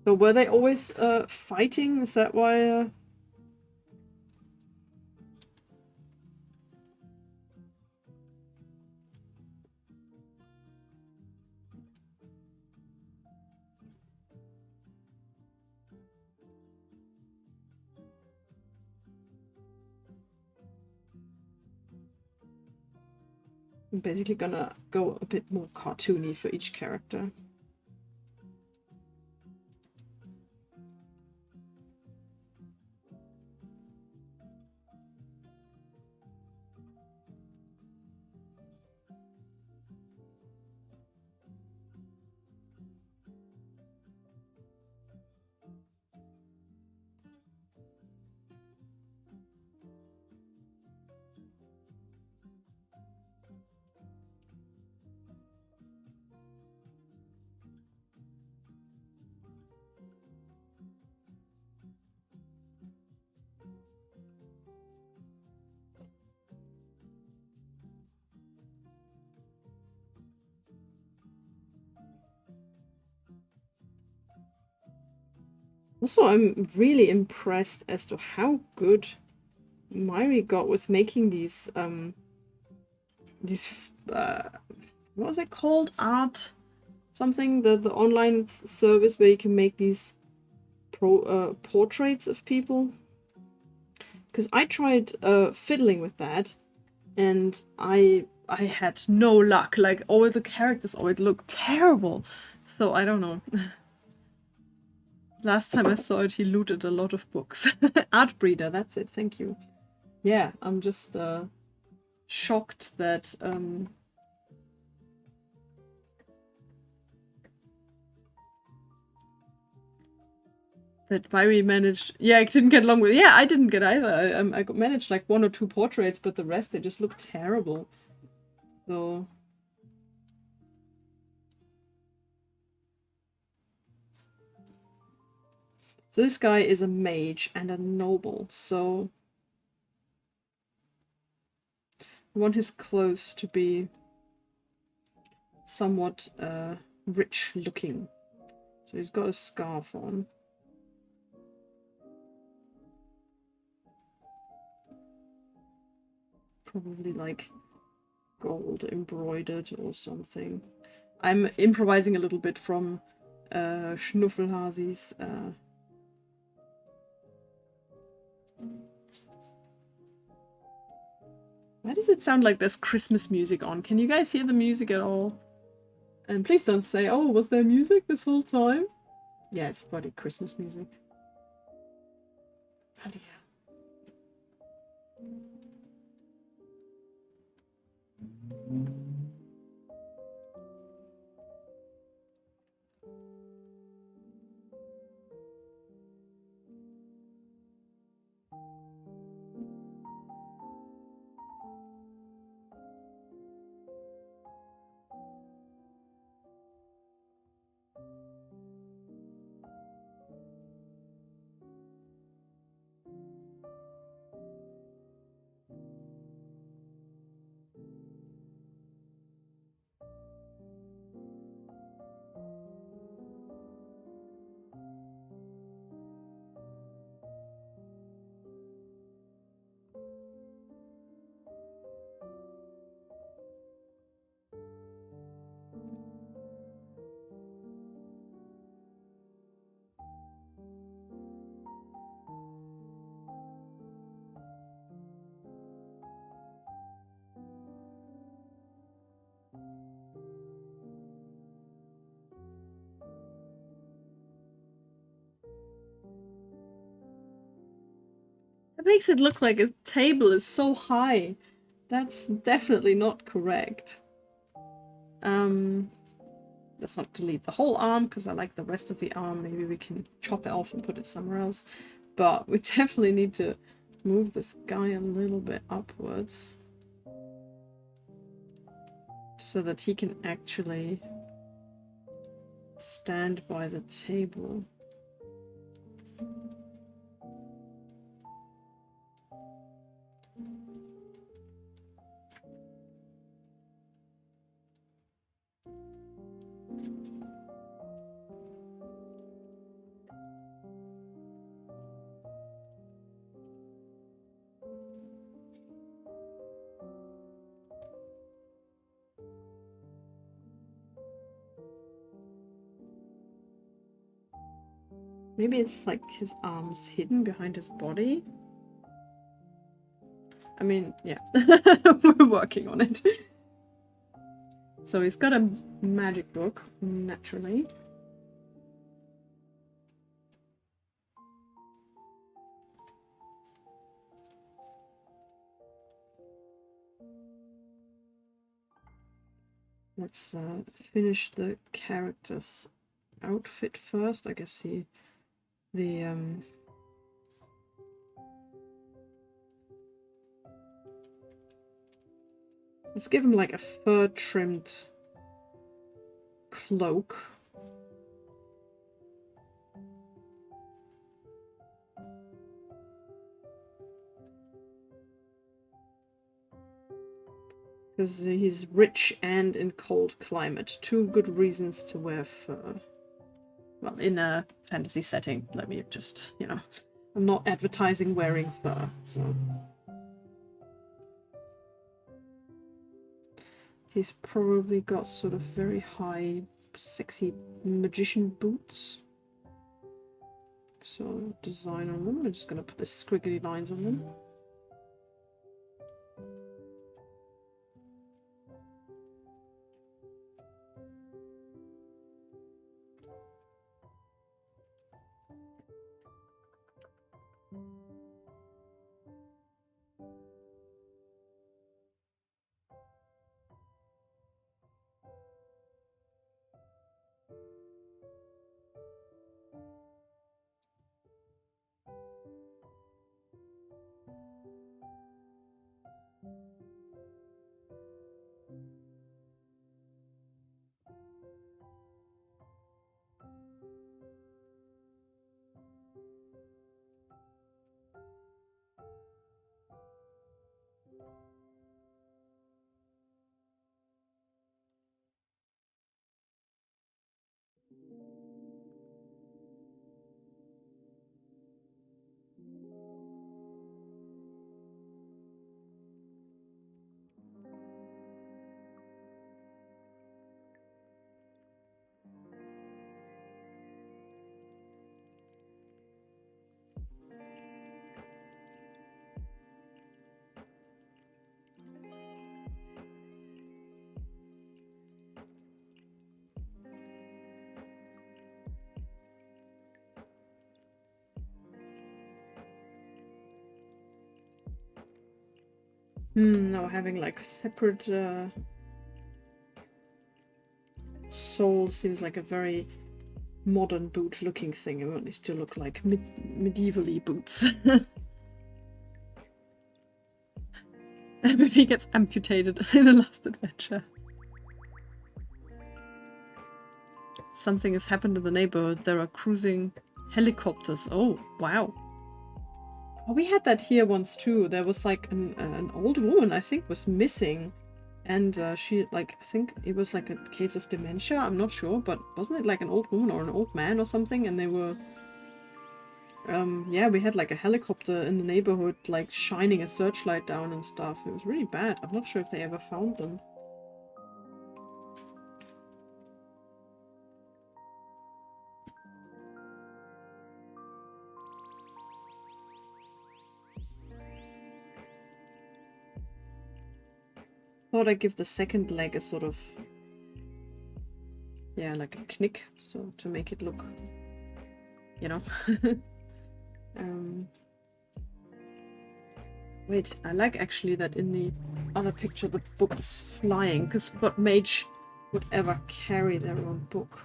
So were they always fighting? Is that why? I'm basically gonna go a bit more cartoony for each character. Also, I'm really impressed as to how good Myri got with making these what was it called? Art something? The online service where you can make these portraits of people. Because I tried fiddling with that, and I had no luck. Like, all the characters always looked terrible. So I don't know. Last time I saw it, he looted a lot of books. Art breeder, that's it. Thank you. Yeah, I'm just shocked that that Myri managed. Yeah, I didn't get along with. Yeah, I didn't get either. I managed like 1 or 2 portraits, but the rest they just looked terrible. So this guy is a mage and a noble. So I want his clothes to be somewhat rich looking. So he's got a scarf on. Probably like gold embroidered or something. I'm improvising a little bit from Schnuffelhasi's why does it sound like there's Christmas music on? Can you guys hear the music at all? And please don't say, oh, was there music this whole time? Yeah, it's bloody Christmas music. Bloody hell. It makes it look like a table is so high. That's definitely not correct. Let's not delete the whole arm because I like the rest of the arm. Maybe we can chop it off and put it somewhere else. But we definitely need to move this guy a little bit upwards so that he can actually stand by the table. Maybe it's like his arms hidden behind his body. I mean, yeah, we're working on it. So he's got a magic book, naturally. Let's finish the character's outfit first. I guess let's give him like a fur-trimmed cloak. Because he's rich and in cold climate. Two good reasons to wear fur. Well, in a fantasy setting, let me just, you know, I'm not advertising wearing fur, so. He's probably got sort of very high, sexy magician boots. So, design on them. I'm just going to put the squiggly lines on them. No, having like separate soles seems like a very modern boot looking thing. It won't still look like medievally boots. Maybe he gets amputated in the last adventure. Something has happened in the neighborhood. There are cruising helicopters. Oh, wow. Oh, we had that here once too. There was like an old woman, I think, was missing. And she, like, I think it was like a case of dementia. I'm not sure, but wasn't it like an old woman or an old man or something? And they were... yeah, we had like a helicopter in the neighborhood, like shining a searchlight down and stuff. It was really bad. I'm not sure if they ever found them. Thought I'd give the second leg a sort of, yeah, like a knick, so to make it look, you know. Wait, I like actually that in the other picture the book is flying, because what mage would ever carry their own book?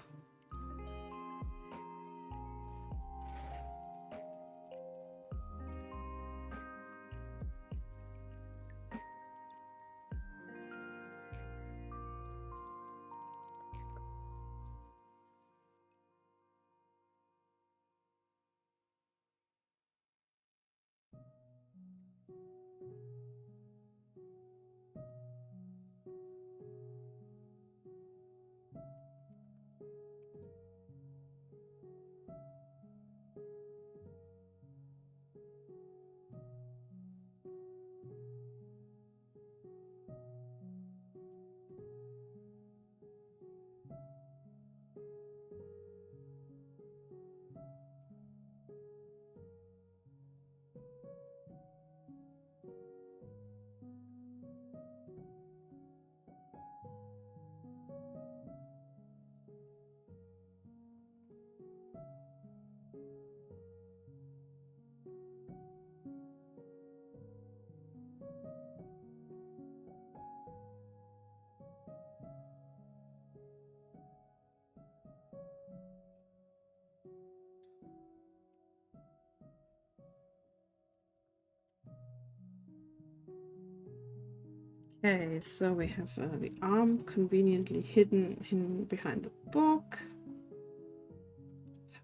Okay, so we have the arm conveniently hidden behind the book.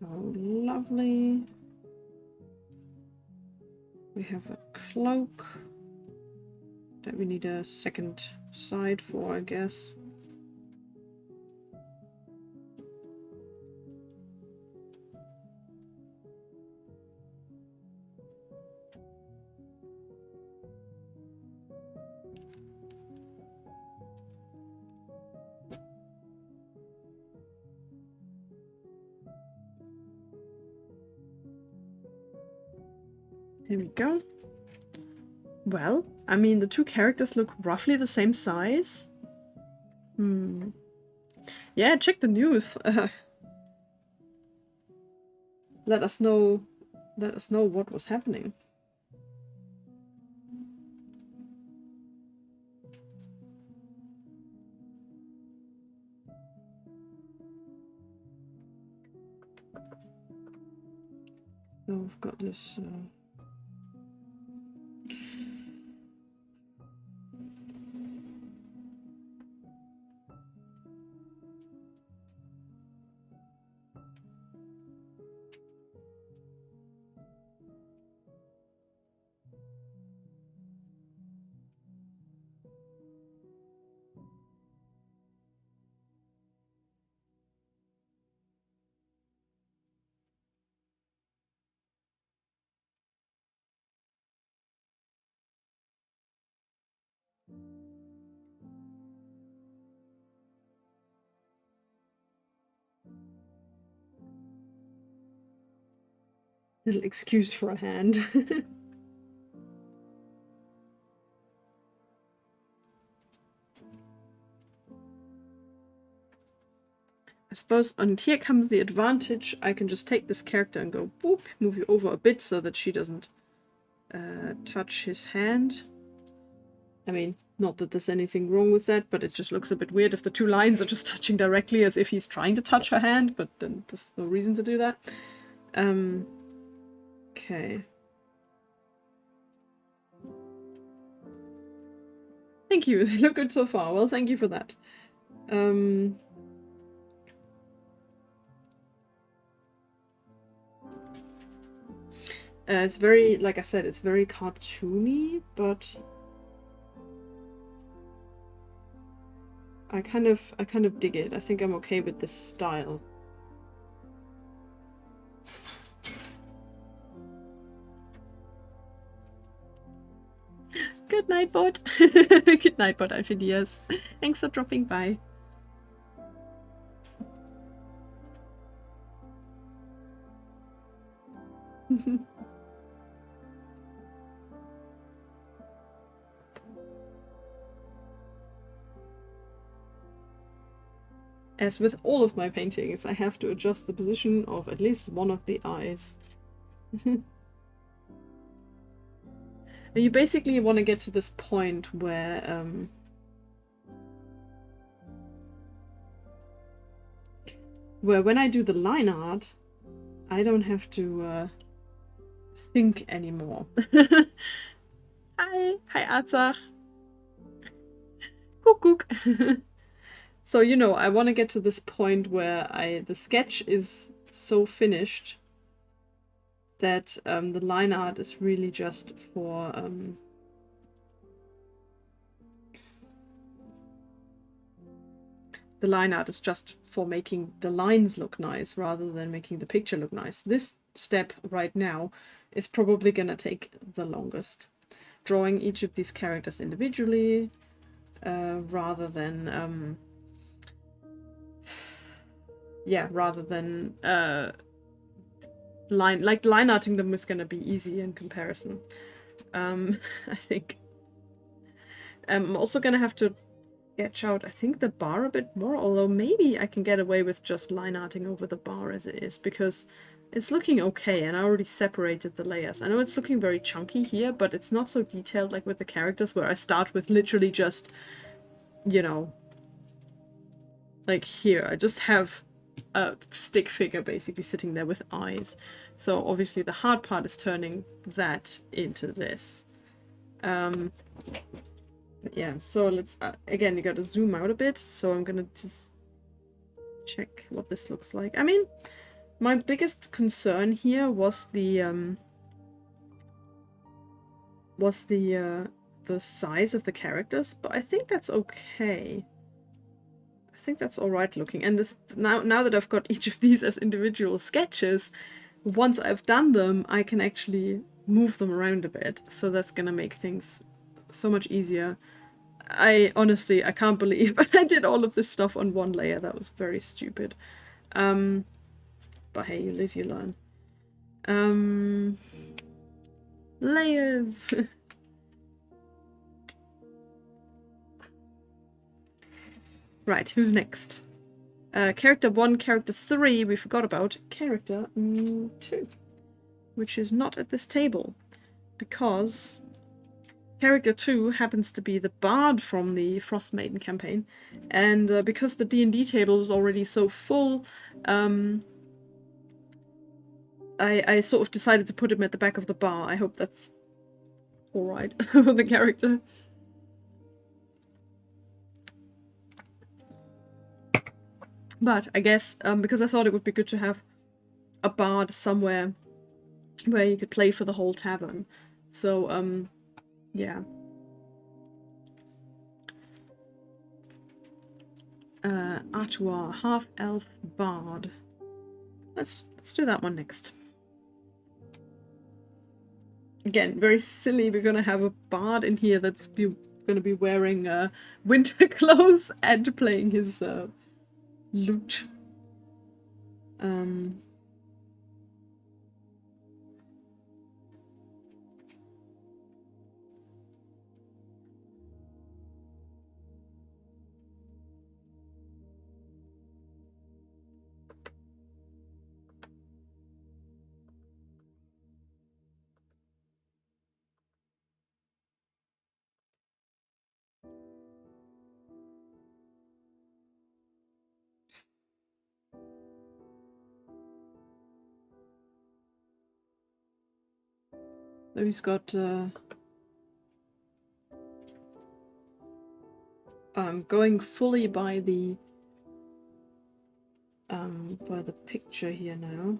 How lovely. We have a cloak that we need a second side for, I guess. Here we go. Well, I mean, the two characters look roughly the same size. Yeah, check the news. Let us know what was happening. So we've got this little excuse for a hand. I suppose, and here comes the advantage. I can just take this character and go boop, move you over a bit so that she doesn't touch his hand. I mean, not that there's anything wrong with that, but it just looks a bit weird if the two lines are just touching directly as if he's trying to touch her hand, but then there's no reason to do that. Okay. Thank you. They look good so far. Well, thank you for that. It's very, like I said, it's very cartoony, but I kind of dig it. I think I'm okay with this style. Good night, bot. Good night, bot Alphidias. Thanks for dropping by. As with all of my paintings, I have to adjust the position of at least one of the eyes. You basically want to get to this point where when I do the line art, I don't have to think anymore. Hi Arzach. Kuckuck. So, you know, I want to get to this point where the sketch is so finished that the line art is really just for the line art is just for making the lines look nice rather than making the picture look nice. This step right now is probably gonna take the longest. Drawing each of these characters individually rather than line arting them is gonna be easy in comparison. I think I'm also gonna have to sketch out, I think, the bar a bit more, although maybe I can get away with just line arting over the bar as it is, because it's looking okay, and I already separated the layers. I know it's looking very chunky here, but it's not so detailed like with the characters, where I start with literally just, you know, like here, I just have a stick figure basically sitting there with eyes. So obviously the hard part is turning that into this. But But yeah, so let's again, you gotta zoom out a bit, so I'm gonna just check what this looks like. I mean, my biggest concern here was the size of the characters, but I think that's okay. I think that's all right looking. And this, now that I've got each of these as individual sketches, once I've done them, I can actually move them around a bit. So that's gonna make things so much easier. I honestly, I can't believe I did all of this stuff on one layer. That was very stupid. But hey, you live, you learn. Layers. Right, who's next? Character 1, character 3, we forgot about character 2, which is not at this table, because character 2 happens to be the bard from the Frost Maiden campaign, and because the D&D table was already so full, I sort of decided to put him at the back of the bar. I hope that's alright for the character. But I guess, because I thought it would be good to have a bard somewhere where you could play for the whole tavern. So, yeah. Artois, half-elf bard. Let's do that one next. Again, very silly. We're gonna have a bard in here that's gonna be wearing winter clothes and playing his lute. So he's got going fully by the picture here now.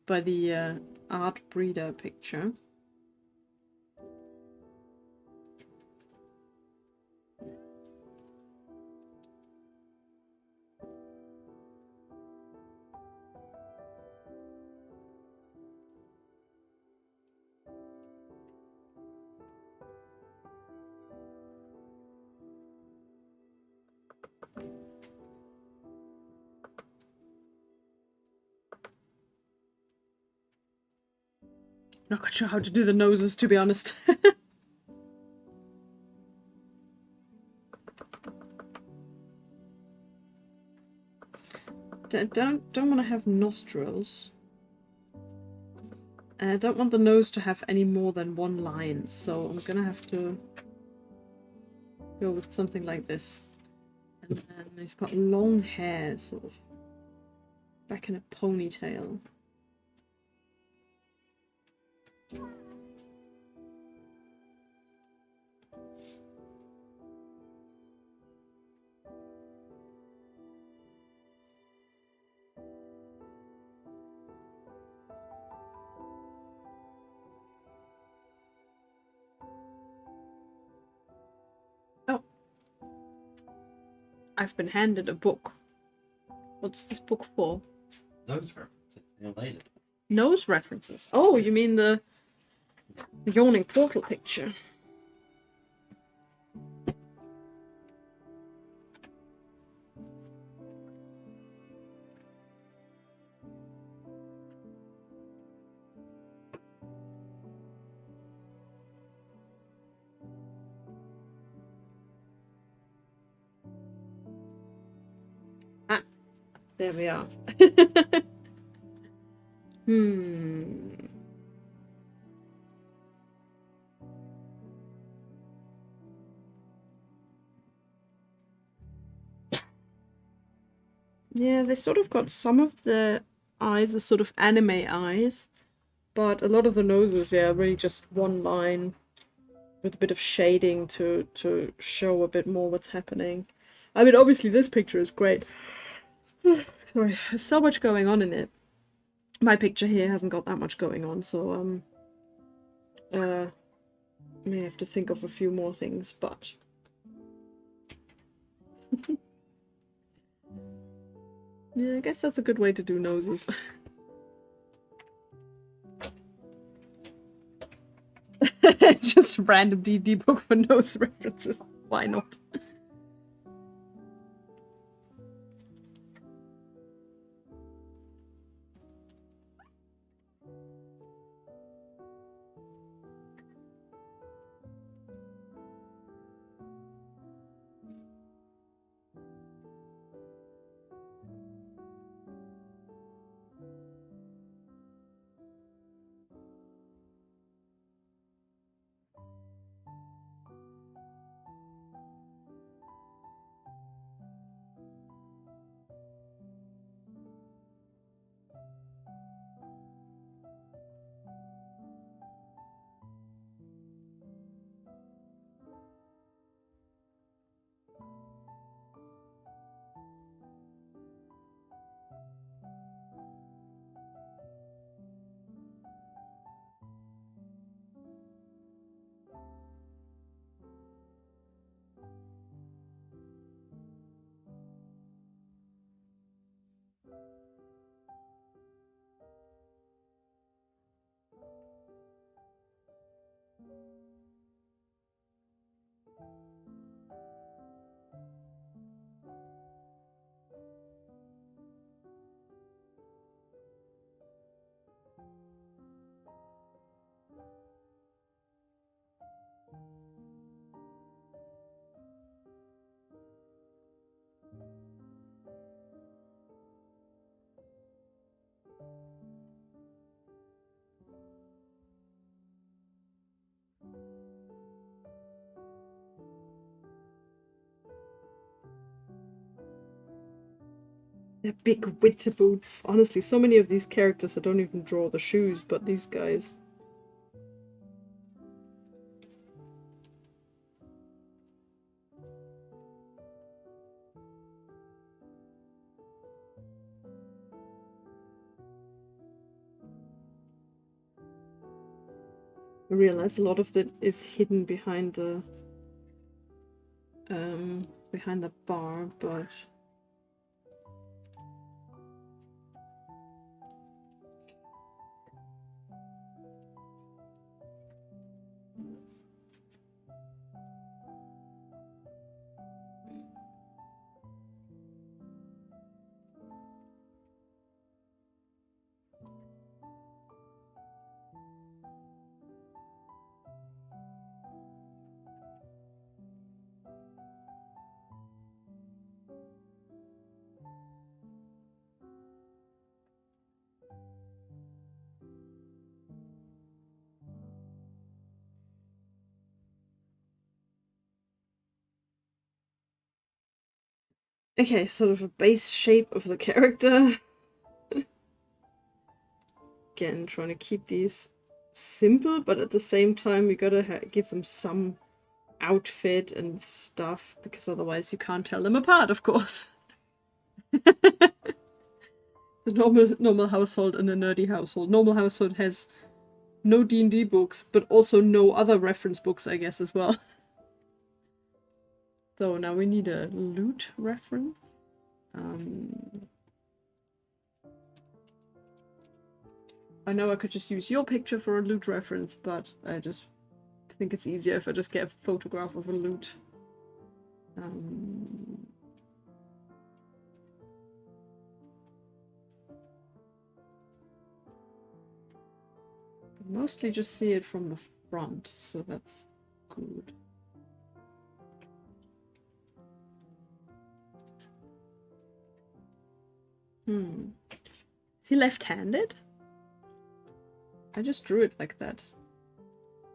By the art breeder picture. Not quite sure how to do the noses, to be honest. don't want to have nostrils. I don't want the nose to have any more than one line, so I'm gonna have to go with something like this. And then he's got long hair, sort of back in a ponytail. Oh. I've been handed a book. What's this book for? Nose references. Related. Nose references? Oh, you mean the yawning portal picture? Ah, there we are. Yeah, they sort of got some of the eyes are sort of anime eyes, But a lot of the noses, yeah, really just one line with a bit of shading to show a bit more what's happening. I mean, obviously this picture is great. Sorry, there's so much going on in it. My picture here hasn't got that much going on, so may have to think of a few more things, but yeah, I guess that's a good way to do noses. Just random D&D book for nose references. Why not? They're big winter boots. Honestly, so many of these characters I don't even draw the shoes, but these guys. I realize a lot of that is hidden behind the bar, but okay, sort of a base shape of the character. Again, trying to keep these simple, but at the same time, we gotta give them some outfit and stuff, because otherwise you can't tell them apart, of course. The normal household and a nerdy household. Normal household has no D&D books, but also no other reference books, I guess, as well. So now we need a loot reference. I know I could just use your picture for a loot reference, but I just think it's easier if I just get a photograph of a loot. Mostly just see it from the front, so that's good. Is he left-handed? I just drew it like that.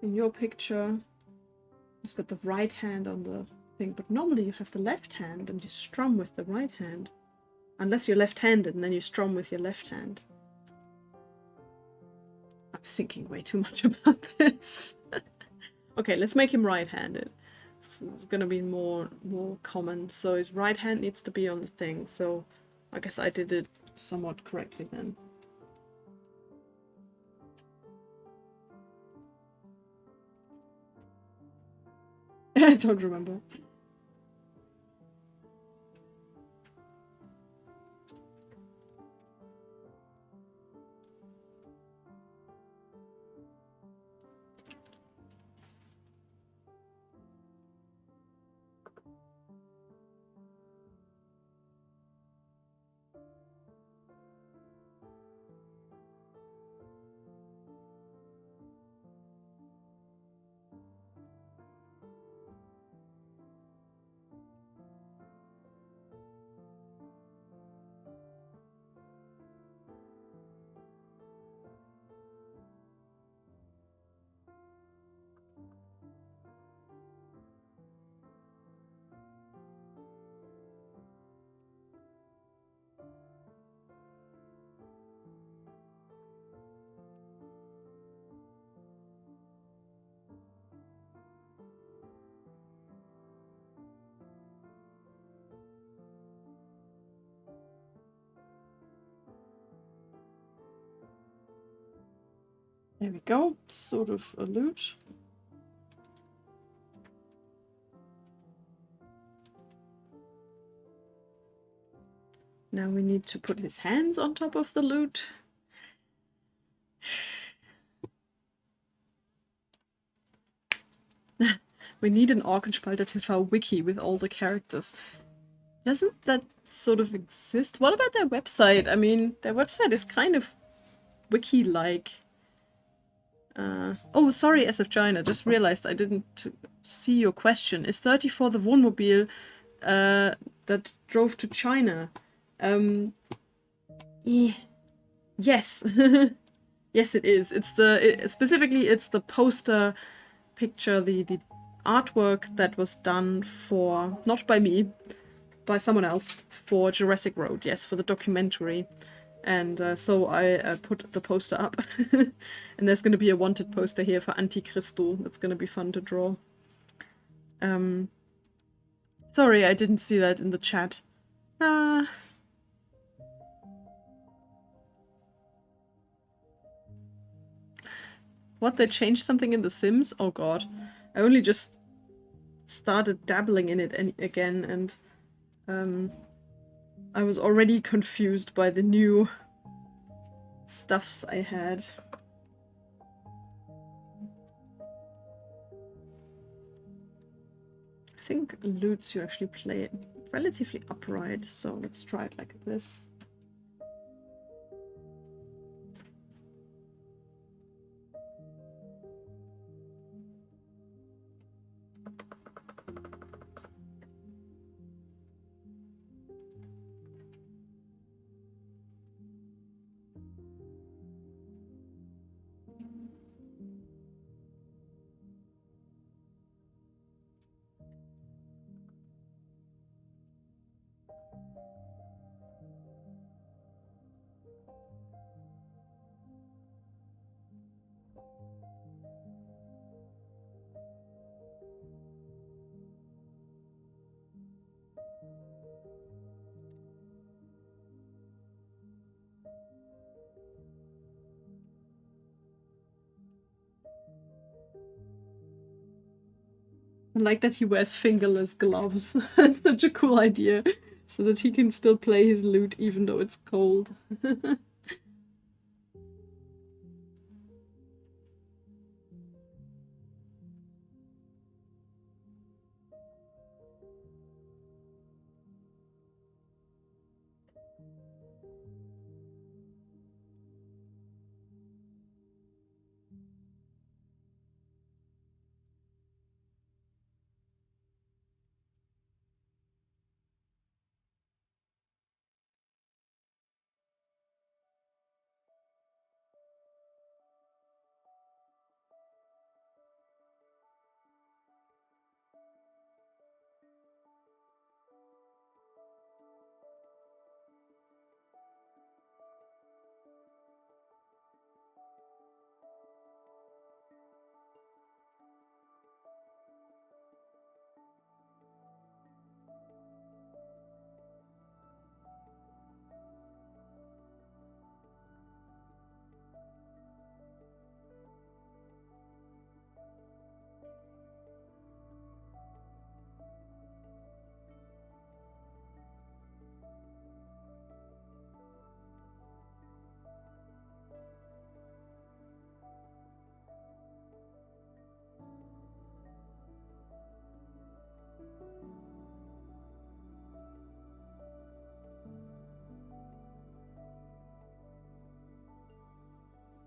In your picture, it's got the right hand on the thing, but normally you have the left hand and you strum with the right hand. Unless you're left-handed and then you strum with your left hand. thinking way too much about this. Okay, let's make him right-handed. It's gonna be more common. So his right hand needs to be on the thing. So I guess I did it somewhat correctly then. I don't remember. There we go, sort of a lute. Now we need to put his hands on top of the lute. We need an Orkenspalter TV wiki with all the characters. Doesn't that sort of exist? What about their website? I mean, their website is kind of wiki-like. Oh, sorry, SF Giant, I just realized I didn't see your question. Is 34 the Wimmelbild that drove to China? Yes. Yes, it is. It's specifically it's the poster picture, the artwork that was done for, not by me, by someone else, for Jurassic Road. Yes, for the documentary. And so I put the poster up. And there's going to be a wanted poster here for Antichristo. That's going to be fun to draw. Sorry, I didn't see that in the chat. What, they changed something in The Sims? Oh god. I only just started dabbling in it again, and I was already confused by the new stuffs I had. I think lutes you actually play it relatively upright, so let's try it like this. I like that he wears fingerless gloves. That's such a cool idea. So that he can still play his lute even though it's cold.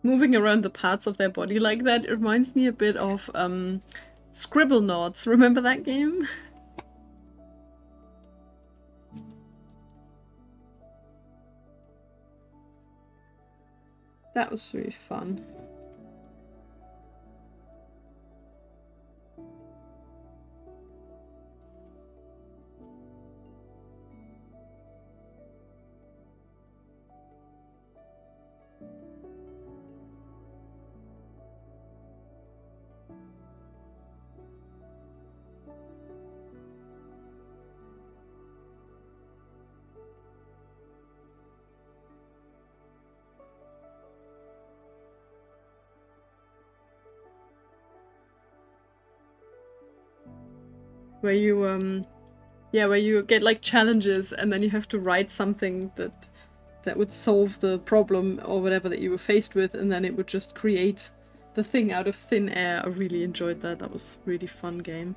moving around the parts of their body like that. It reminds me a bit of Scribble Knots. Remember that game? That was really fun. Where you where you get like challenges and then you have to write something that would solve the problem or whatever that you were faced with, and then it would just create the thing out of thin air. I really enjoyed that. That was a really fun game.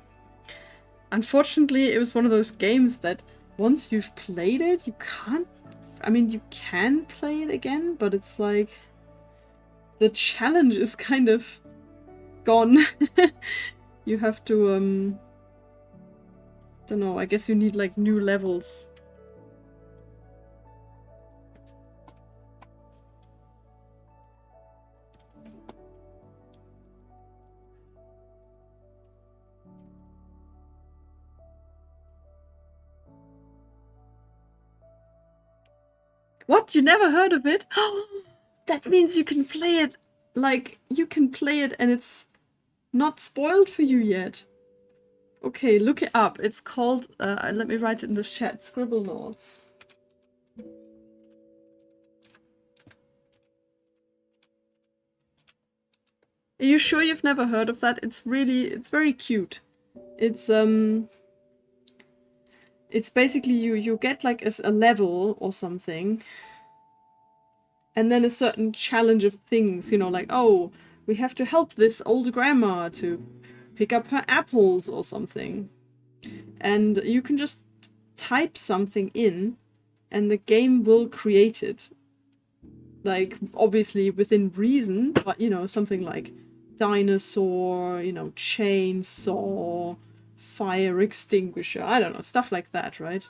Unfortunately, it was one of those games that once you've played it, you can't... I mean, you can play it again, but it's like... the challenge is kind of gone. You have to, don't know, I guess you need like new levels. What? You never heard of it? That means you can play it, like, you can play it and it's not spoiled for you yet. Okay, look it up. It's called, let me write it in the chat, Scribble Notes. Are you sure you've never heard of that? It's very cute. It's basically you get like a level or something, and then a certain challenge of things, you know, like, oh, we have to help this old grandma to pick up her apples or something. And you can just type something in and the game will create it. Like, obviously within reason, but, you know, something like dinosaur, you know, chainsaw, fire extinguisher, I don't know, stuff like that, right?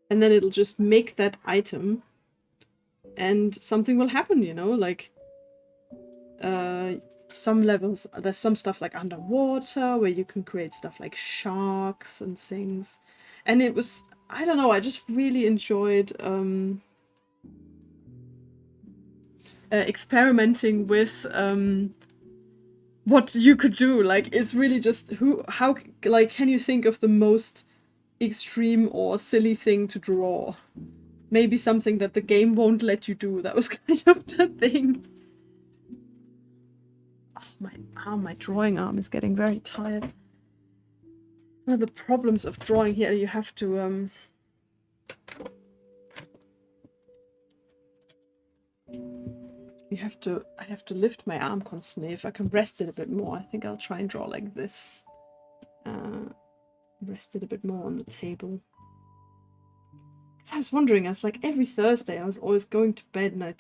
And then it'll just make that item and something will happen, you know, like some levels, there's some stuff like underwater where you can create stuff like sharks and things. And it was, I don't know, I just really enjoyed experimenting with what you could do. Like, it's really just how like, can you think of the most extreme or silly thing to draw? Maybe something that the game won't let you do. That was kind of the thing. Oh, my drawing arm is getting very tired. One of the problems of drawing here, you have to I have to lift my arm constantly. If I can rest it a bit more, I think I'll try and draw like this. Rest it a bit more on the table. Because I was wondering, I was like, every Thursday I was always going to bed and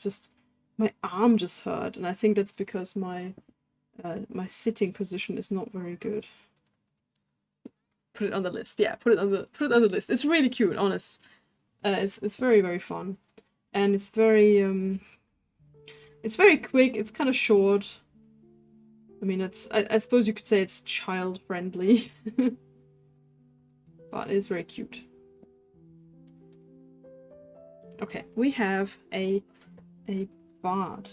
my arm just hurt. And I think that's because my sitting position is not very good. Put it on the list. Yeah, put it on the list. It's really cute, honest. It's very, very fun. And it's very quick. It's kind of short. I mean, I suppose you could say it's child friendly. But it's very cute. Okay, we have a bard.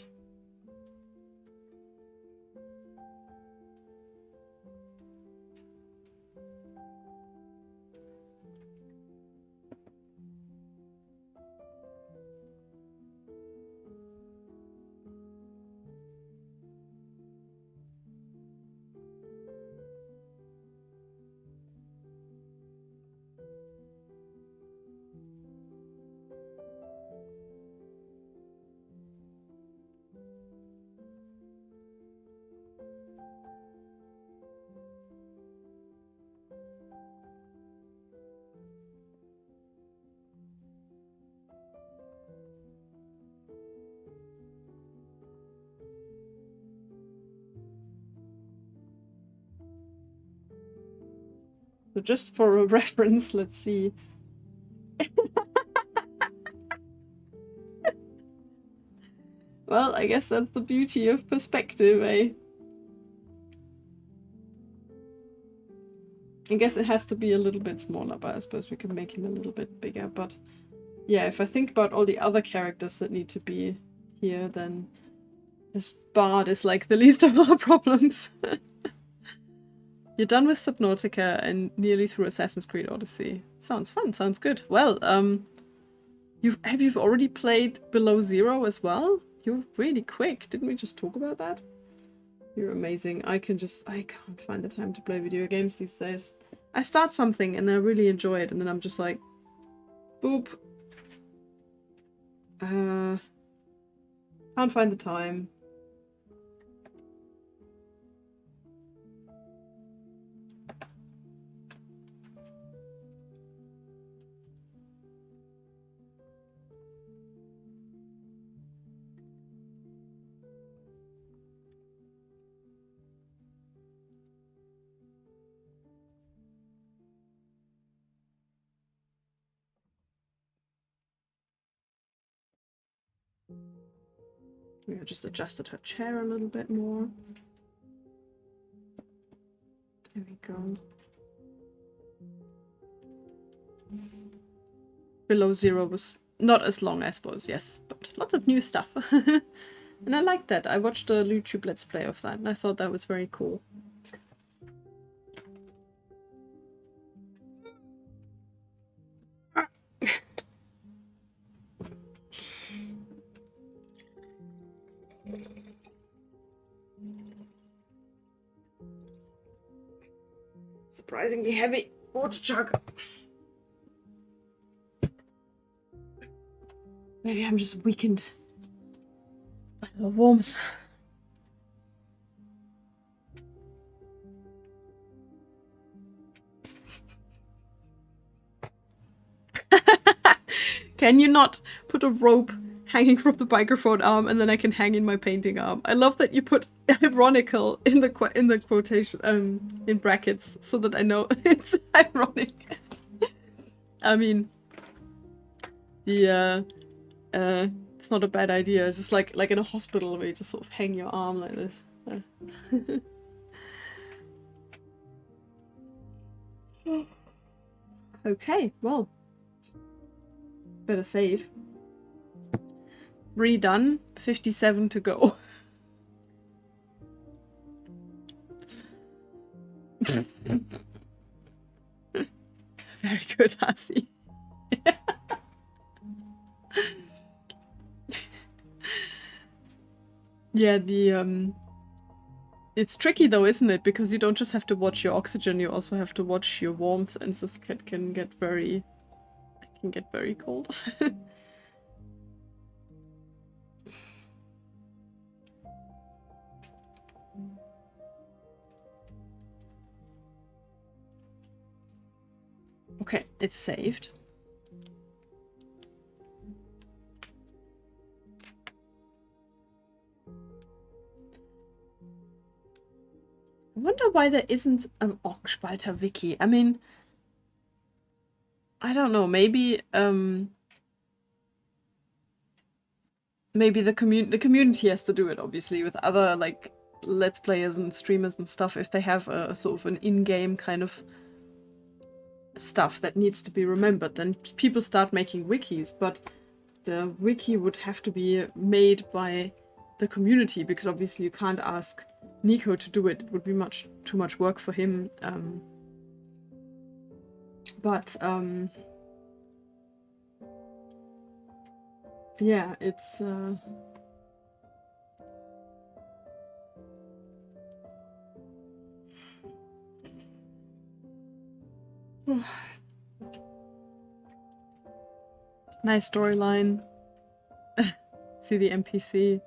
So just for a reference, let's see. Well, I guess that's the beauty of perspective, eh? I guess it has to be a little bit smaller, but I suppose we can make him a little bit bigger. But yeah, if I think about all the other characters that need to be here, then this bard is like the least of our problems. You're done with Subnautica and nearly through Assassin's Creed Odyssey. Sounds fun, sounds good. Well, have you already played Below Zero as well? You're really quick. Didn't we just talk about that? You're amazing. I can't find the time to play video games these days. I start something and I really enjoy it, and then I'm just like, boop. Can't find the time. We just adjusted her chair a little bit more. There we go. Below Zero was not as long, I suppose, yes, but lots of new stuff. And I liked that. I watched a YouTube Let's Play of that, and I thought that was very cool. Surprisingly heavy water jug. Maybe I'm just weakened by the warmth. Can you not put a rope hanging from the microphone arm and then I can hang in my painting arm? I love that you put ironical in the quotation in brackets so that I know it's ironic. I mean, yeah, it's not a bad idea. It's just like in a hospital where you just sort of hang your arm like this. Okay, well, better save. 3 done, 57 to go. Very good, Hasi. Yeah, it's tricky though, isn't it? Because you don't just have to watch your oxygen, you also have to watch your warmth, and this can get very cold. Okay, it's saved. I wonder why there isn't an Orkenspalter wiki. I mean, I don't know, maybe maybe the community has to do it, obviously, with other like let's players and streamers and stuff, if they have a sort of an in-game kind of stuff that needs to be remembered, then people start making wikis, but the wiki would have to be made by the community, because obviously you can't ask Nico to do it. It would be too much work for him. Yeah, it's nice storyline. See the NPC.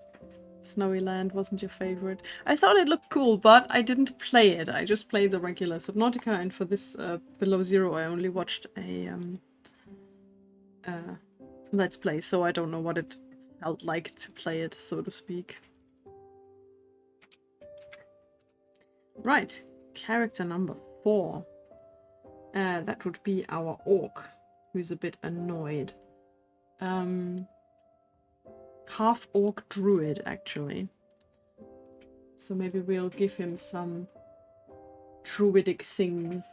Snowy Land wasn't your favorite. I thought it looked cool, but I didn't play it. I just played the regular Subnautica, and for this Below Zero I only watched a Let's Play, so I don't know what it felt like to play it, so to speak. Right, character number 4. That would be our orc, who's a bit annoyed. Half orc druid, actually. So maybe we'll give him some druidic things.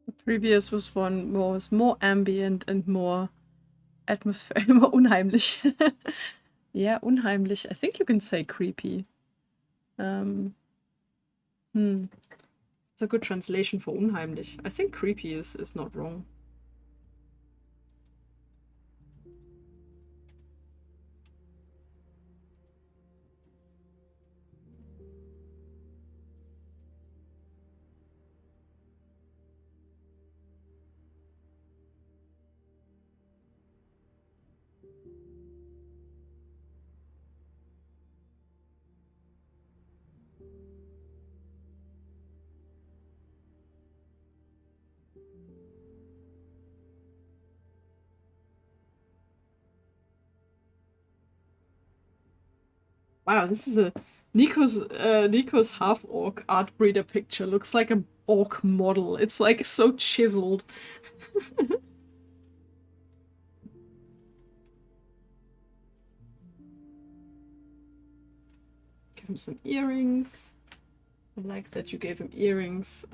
The previous was more ambient and more atmosphere, more unheimlich. Yeah, unheimlich. I think you can say creepy. It's a good translation for unheimlich. I think creepy is not wrong. Wow, this is a Nico's half orc art breeder picture. Looks like an orc model. It's like so chiseled. Give him some earrings. I like that you gave him earrings.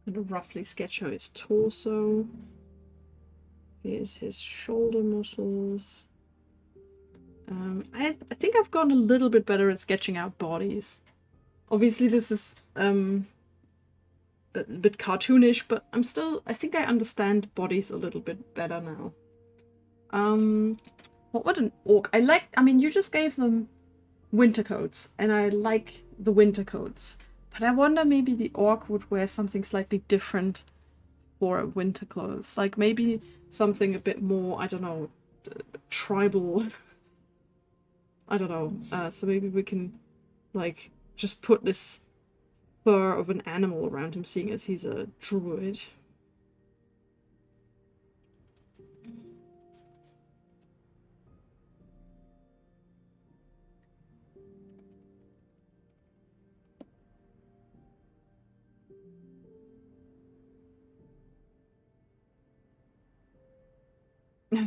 Gonna roughly sketch out his torso. Here's his shoulder muscles. I think I've gotten a little bit better at sketching out bodies. Obviously, this is a bit cartoonish, but I think I understand bodies a little bit better now. What would an orc? I mean, you just gave them winter coats, and I like the winter coats. But I wonder maybe the orc would wear something slightly different for winter clothes. Like maybe something a bit more, I don't know, tribal. I don't know. So maybe we can, like, just put this fur of an animal around him, seeing as he's a druid.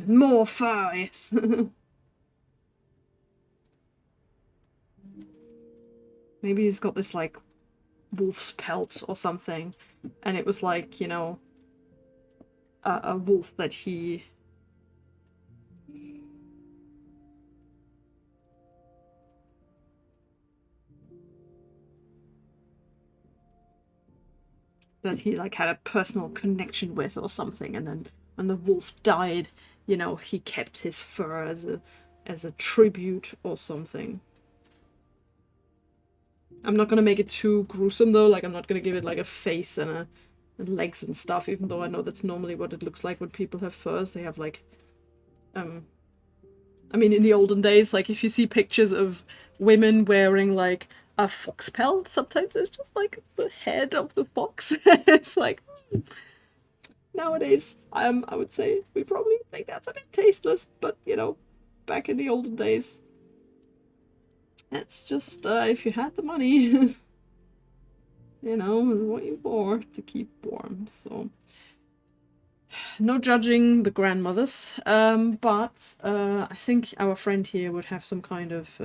More fur, yes. Maybe he's got this, like, wolf's pelt or something, and it was like, you know, a wolf that he like had a personal connection with or something, and then when the wolf died, you know, he kept his fur as a tribute or something. I'm not gonna make it too gruesome though, like I'm not gonna give it like a face and legs and stuff, even though I know that's normally what it looks like when people have furs. They have like I mean, in the olden days, like if you see pictures of women wearing like a fox pelt, sometimes it's just like the head of the fox. It's like nowadays, I would say we probably think that's a bit tasteless, but you know, back in the olden days. It's just, if you had the money, you know, what you wore to keep warm, so... No judging the grandmothers, but I think our friend here would have some kind of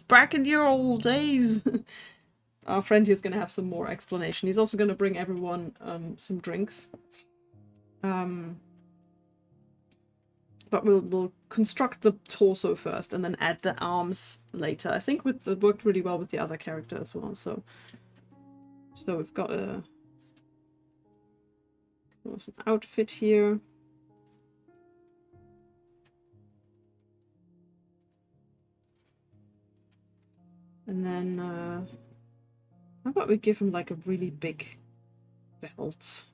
back in your old days. Our friend here is going to have some more explanation. He's also going to bring everyone some drinks. But we'll construct the torso first and then add the arms later. I think it worked really well with the other character as well. So we've got an outfit here. And then how about we give him like a really big belt?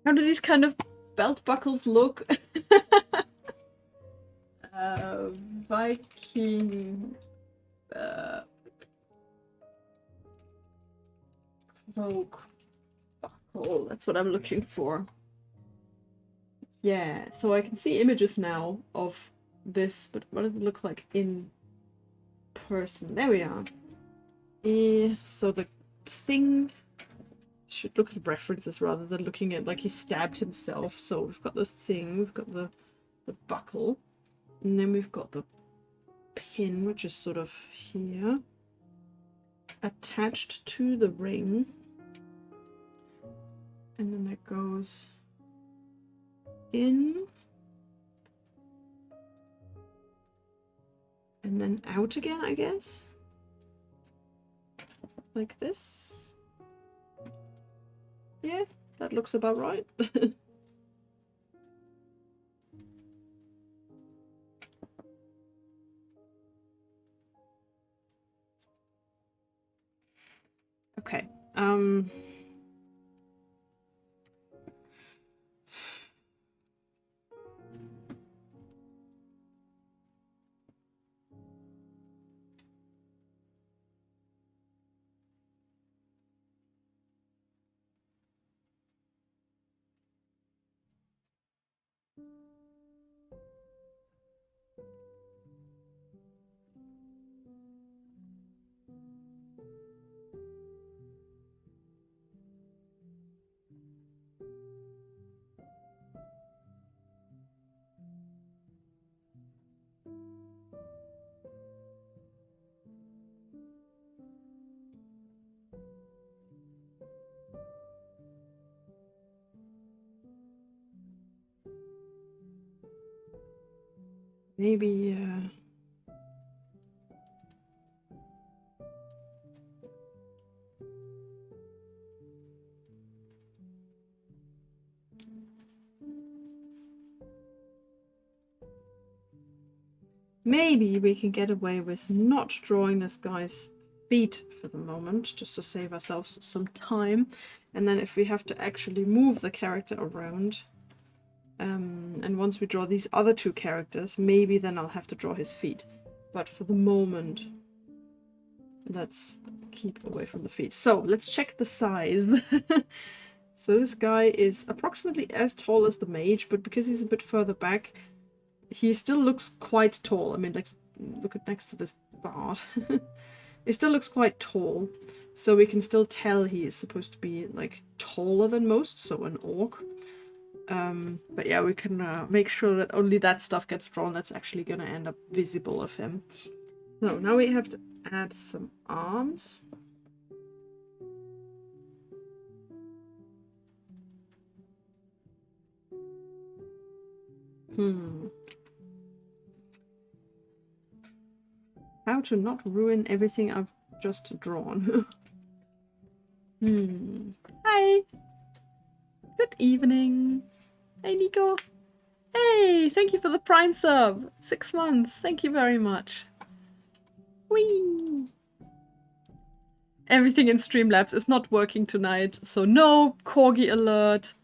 How do these kind of belt buckles look? Viking cloak buckle. That's what I'm looking for. Yeah, so I can see images now of this, but what does it look like in person? There we are. So the thing... Should look at references rather than looking at like he stabbed himself. So we've got the thing, we've got the buckle, and then we've got the pin, which is sort of here, attached to the ring, and then that goes in and then out again, I guess, like this. Yeah, that looks about right. Okay. Maybe, maybe we can get away with not drawing this guy's feet for the moment, just to save ourselves some time. And then if we have to actually move the character around, and once we draw these other two characters, maybe then I'll have to draw his feet. But for the moment, let's keep away from the feet. So let's check the size. So this guy is approximately as tall as the mage, but because he's a bit further back, he still looks quite tall. I mean, like, look at next to this bard. He still looks quite tall, so we can still tell he is supposed to be like taller than most, so an orc. But yeah, we can make sure that only that stuff gets drawn that's actually going to end up visible of him. So now we have to add some arms. How to not ruin everything I've just drawn. Hi! Good evening! Hey, Nico! Hey! Thank you for the Prime sub! 6 months! Thank you very much! Whee! Everything in Streamlabs is not working tonight, so no corgi alert.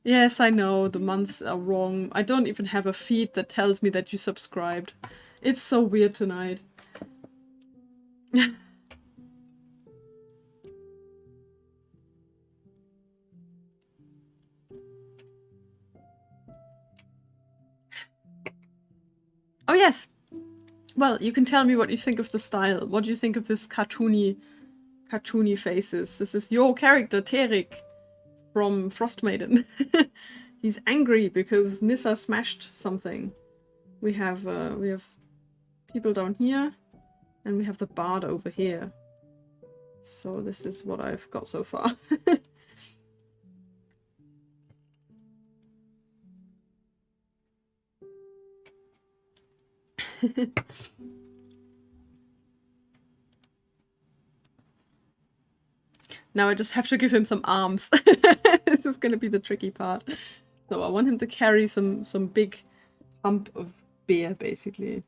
Yes, I know, the months are wrong. I don't even have a feed that tells me that you subscribed. It's so weird tonight. Oh yes! Well, you can tell me what you think of the style. What do you think of this cartoony faces? This is your character, Terik, from Frostmaiden. He's angry because Nissa smashed something. We have people down here, and we have the bard over here. So this is what I've got so far. Now I just have to give him some arms. This is going to be the tricky part. So I want him to carry some big hump of beer, basically.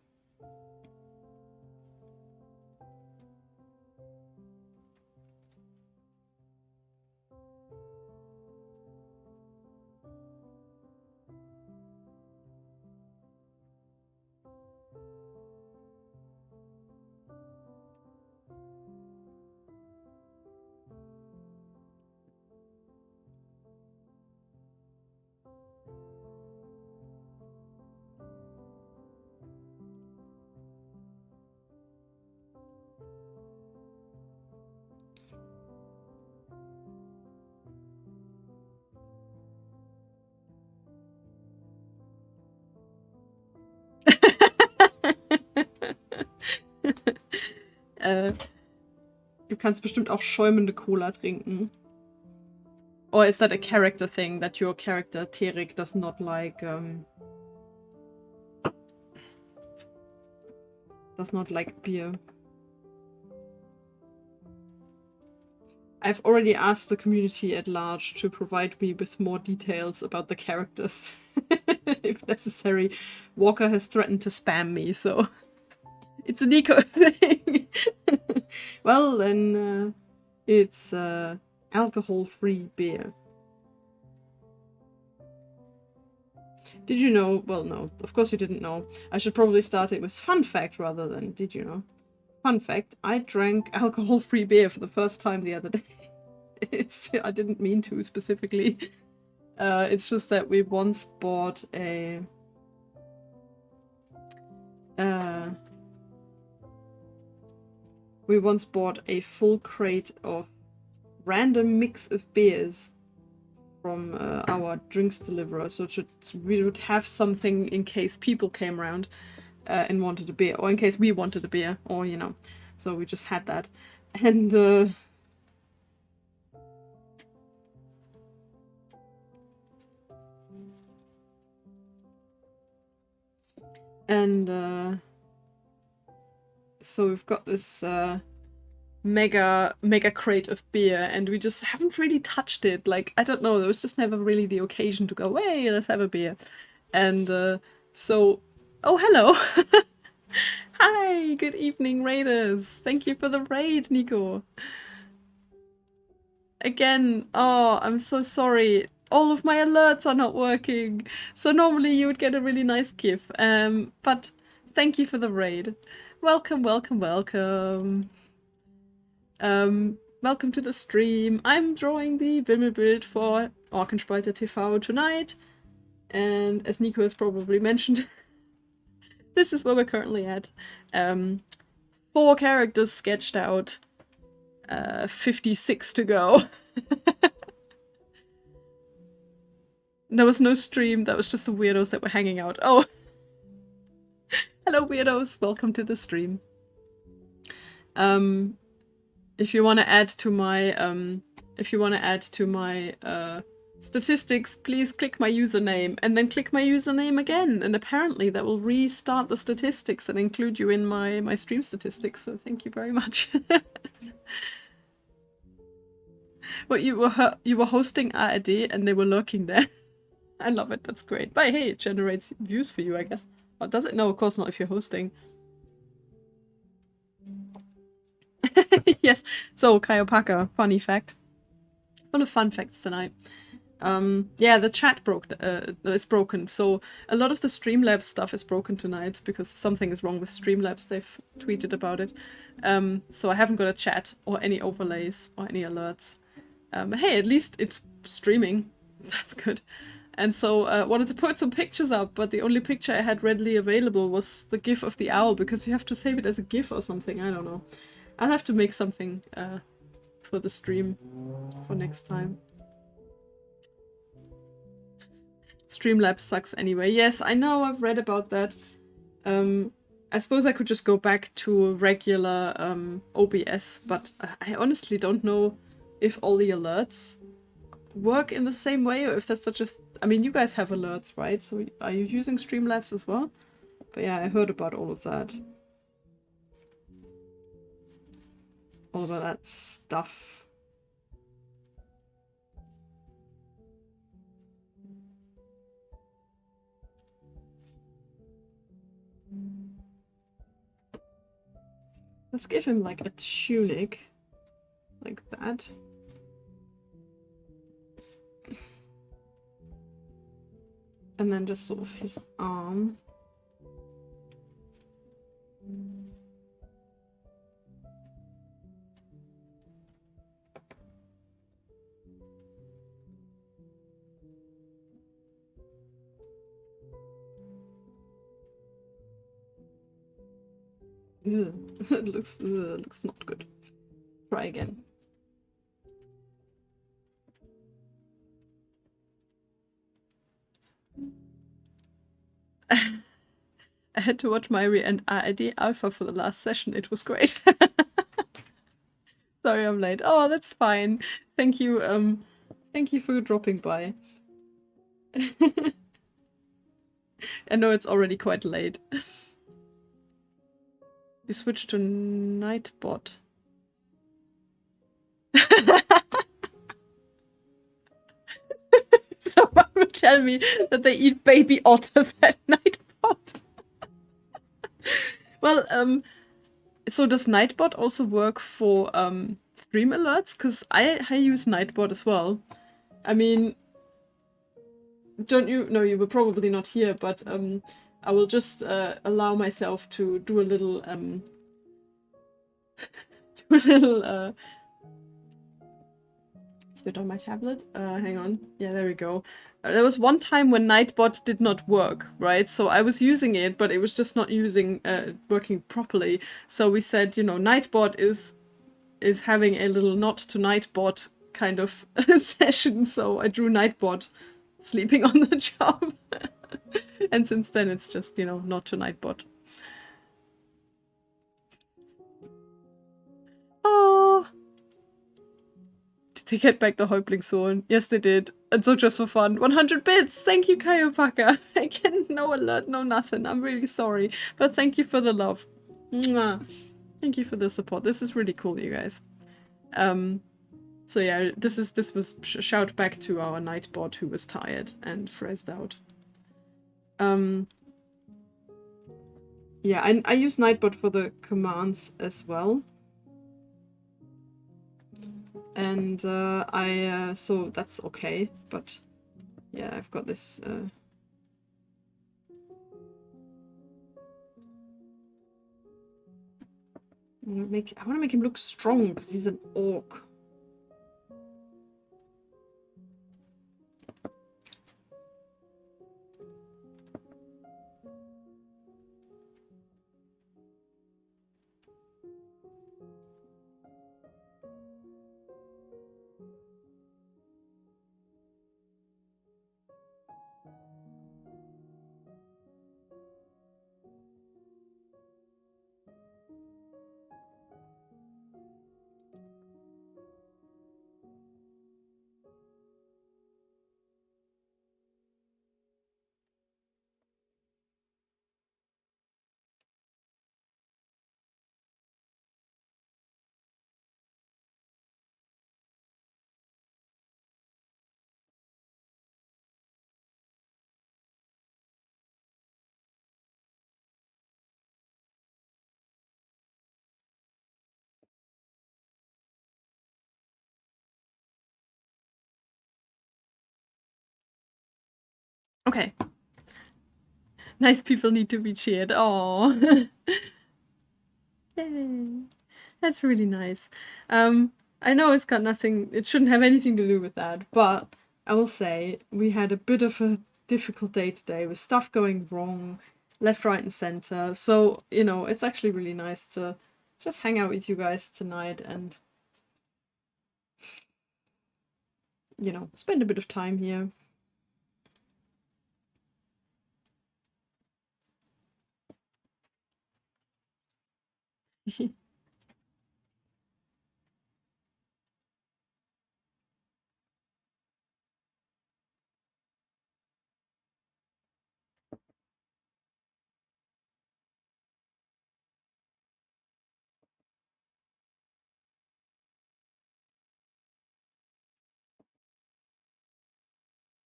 Du kannst bestimmt auch schäumende Cola trinken. Or is that a character thing that your character Terik does not like beer? I've already asked the community at large to provide me with more details about the characters. If necessary. Walker has threatened to spam me, so it's a Nico thing. Well, then it's alcohol-free beer. Did you know? Well, no, of course you didn't know. I should probably start it with fun fact rather than did you know? Fun fact, I drank alcohol-free beer for the first time the other day. I didn't mean to specifically. It's just that we once bought a full crate of random mix of beers from our drinks deliverer, so we would have something in case people came around and wanted a beer, or in case we wanted a beer, or you know, so we just had that. And so we've got this mega crate of beer, and we just haven't really touched it. Like, I don't know, there was just never really the occasion to go, hey, let's have a beer. And so, oh, hello. Hi, good evening, raiders. Thank you for the raid, Nico. Again, oh, I'm so sorry. All of my alerts are not working. So normally you would get a really nice GIF. But thank you for the raid. Welcome, welcome, welcome. Welcome to the stream. I'm drawing the Wimmelbild for Orkenspalter TV tonight. And as Nico has probably mentioned, this is where we're currently at. 4 characters sketched out. 56 to go. There was no stream, that was just the weirdos that were hanging out. Oh! Hello weirdos, welcome to the stream. If you want to add to my statistics, please click my username and then click my username again, and apparently that will restart the statistics and include you in my stream statistics. So thank you very much. But you were hosting ARD and they were lurking there. I love it. That's great. But hey, it generates views for you, I guess. Or does it? No, of course not if you're hosting. Yes. So, Kaiopaka, funny fact. Full of fun facts tonight. Yeah, the chat is broken. So a lot of the Streamlabs stuff is broken tonight because something is wrong with Streamlabs. They've tweeted about it. So I haven't got a chat or any overlays or any alerts. But hey, at least it's streaming. That's good. And so I wanted to put some pictures up, but the only picture I had readily available was the GIF of the owl, because you have to save it as a GIF or something. I don't know. I'll have to make something for the stream for next time. Streamlabs sucks anyway. Yes, I know, I've read about that. I suppose I could just go back to regular OBS, but I honestly don't know if all the alerts work in the same way, or if that's such a... I mean, you guys have alerts, right? So are you using Streamlabs as well? But yeah, I heard about all of that. All about that stuff. Let's give him like a tunic. Like that. And then just sort of his arm. It looks not good. Try again. I had to watch Myri and ARD Alpha for the last session. It was great. Sorry I'm late. Oh, that's fine. Thank you. Thank you for dropping by. I know it's already quite late. You switched to Nightbot. Someone will tell me that they eat baby otters at Nightbot. Well, so does Nightbot also work for stream alerts? Because I use Nightbot as well. I mean, don't you? No, you were probably not here, but I will just allow myself to do a little spit on my tablet. Hang on. Yeah, there we go. There was one time when Nightbot did not work, right? So I was using it, but it was just not working properly. So we said, you know, Nightbot is having a little nod to Nightbot kind of session. So I drew Nightbot sleeping on the job. And since then it's just, you know, nod to Nightbot. Oh. Did they get back the Häuptling Sohn? Yes, they did. And so just for fun. 100 bits! Thank you, Kaiopaka. Again, no alert, no nothing. I'm really sorry. But thank you for the love. Mwah. Thank you for the support. This is really cool, you guys. So yeah, this was shout back to our Nightbot who was tired and frizzed out. Yeah, I use Nightbot for the commands as well. And so that's okay, but yeah, I've got this I want to make him look strong because he's an orc. Okay. Nice people need to be cheered. Oh, yay! That's really nice. I know it's got nothing. It shouldn't have anything to do with that, but I will say we had a bit of a difficult day today with stuff going wrong, left, right, and center. So you know, it's actually really nice to just hang out with you guys tonight and you know spend a bit of time here. Here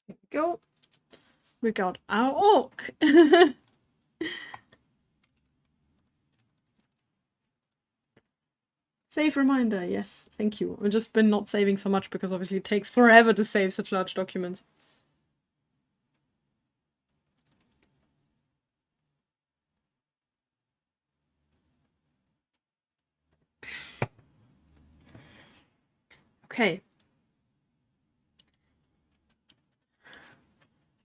we go. We got our orc. Save reminder, yes, thank you. I've just been not saving so much because obviously it takes forever to save such large documents. Okay.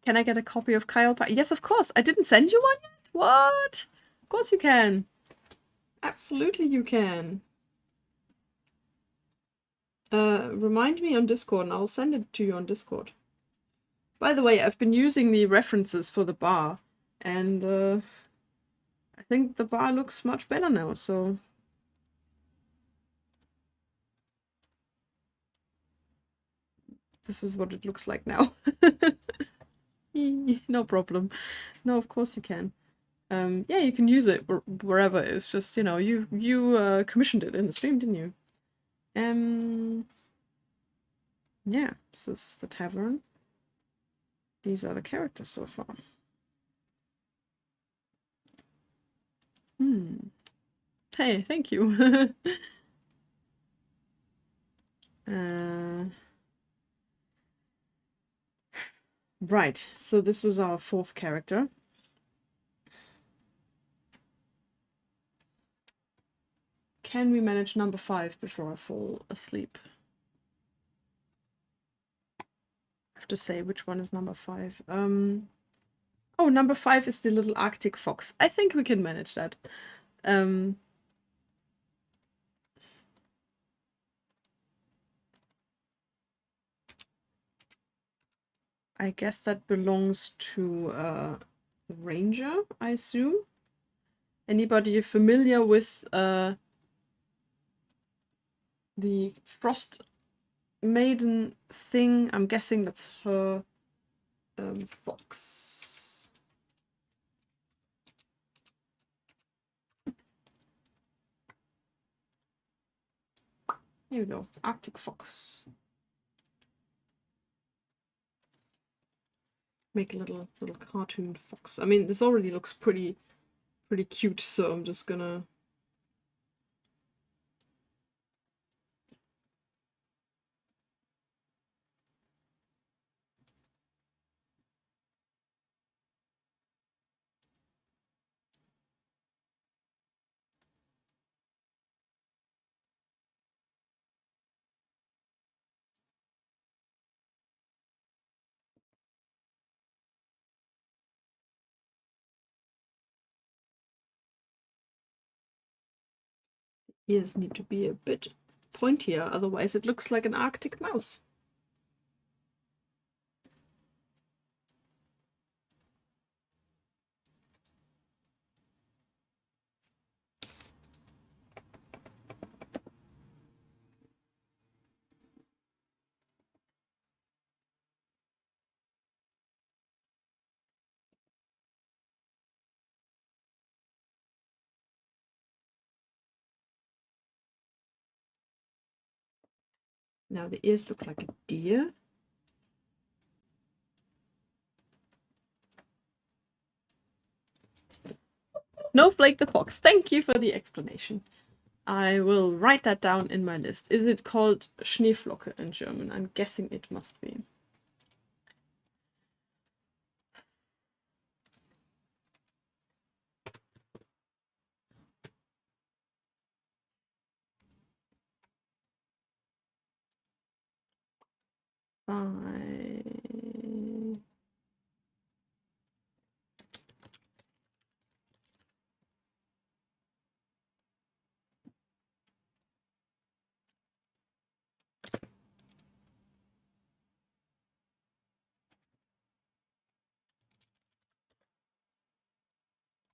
Can I get a copy of Kyle? Yes, of course. I didn't send you one yet? What? Of course you can. Absolutely you can. Remind me on Discord and I'll send it to you on Discord. By the way, I've been using the references for the bar and I think the bar looks much better now, so... This is what it looks like now. No problem. No, of course you can. Yeah, you can use it wherever. It's just, you know, you commissioned it in the stream, didn't you? Yeah, so this is the tavern. These are the characters so far. Hey, thank you. Right, so this was our fourth character. Can we manage number 5 before I fall asleep? I have to say which one is number 5. Oh, number 5 is the little Arctic fox. I think we can manage that. I guess that belongs to the ranger, I assume. Anybody familiar with the frost maiden thing? I'm guessing that's her fox. Here we go, Arctic fox. Make a little cartoon fox. I mean, this already looks pretty cute, so I'm just gonna... Ears need to be a bit pointier, otherwise it looks like an Arctic mouse. Now the ears look like a deer. Snowflake the fox, thank you for the explanation. I will write that down in my list. Is it called Schneeflocke in German? I'm guessing it must be.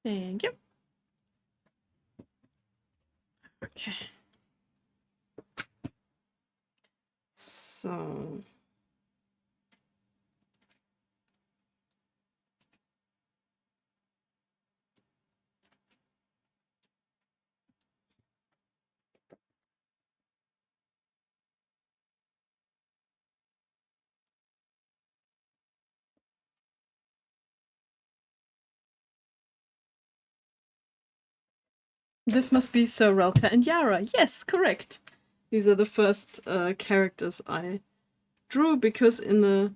Thank you. Okay. So this must be Sir Relka and Yara. Yes, correct. These are the first characters I drew because in the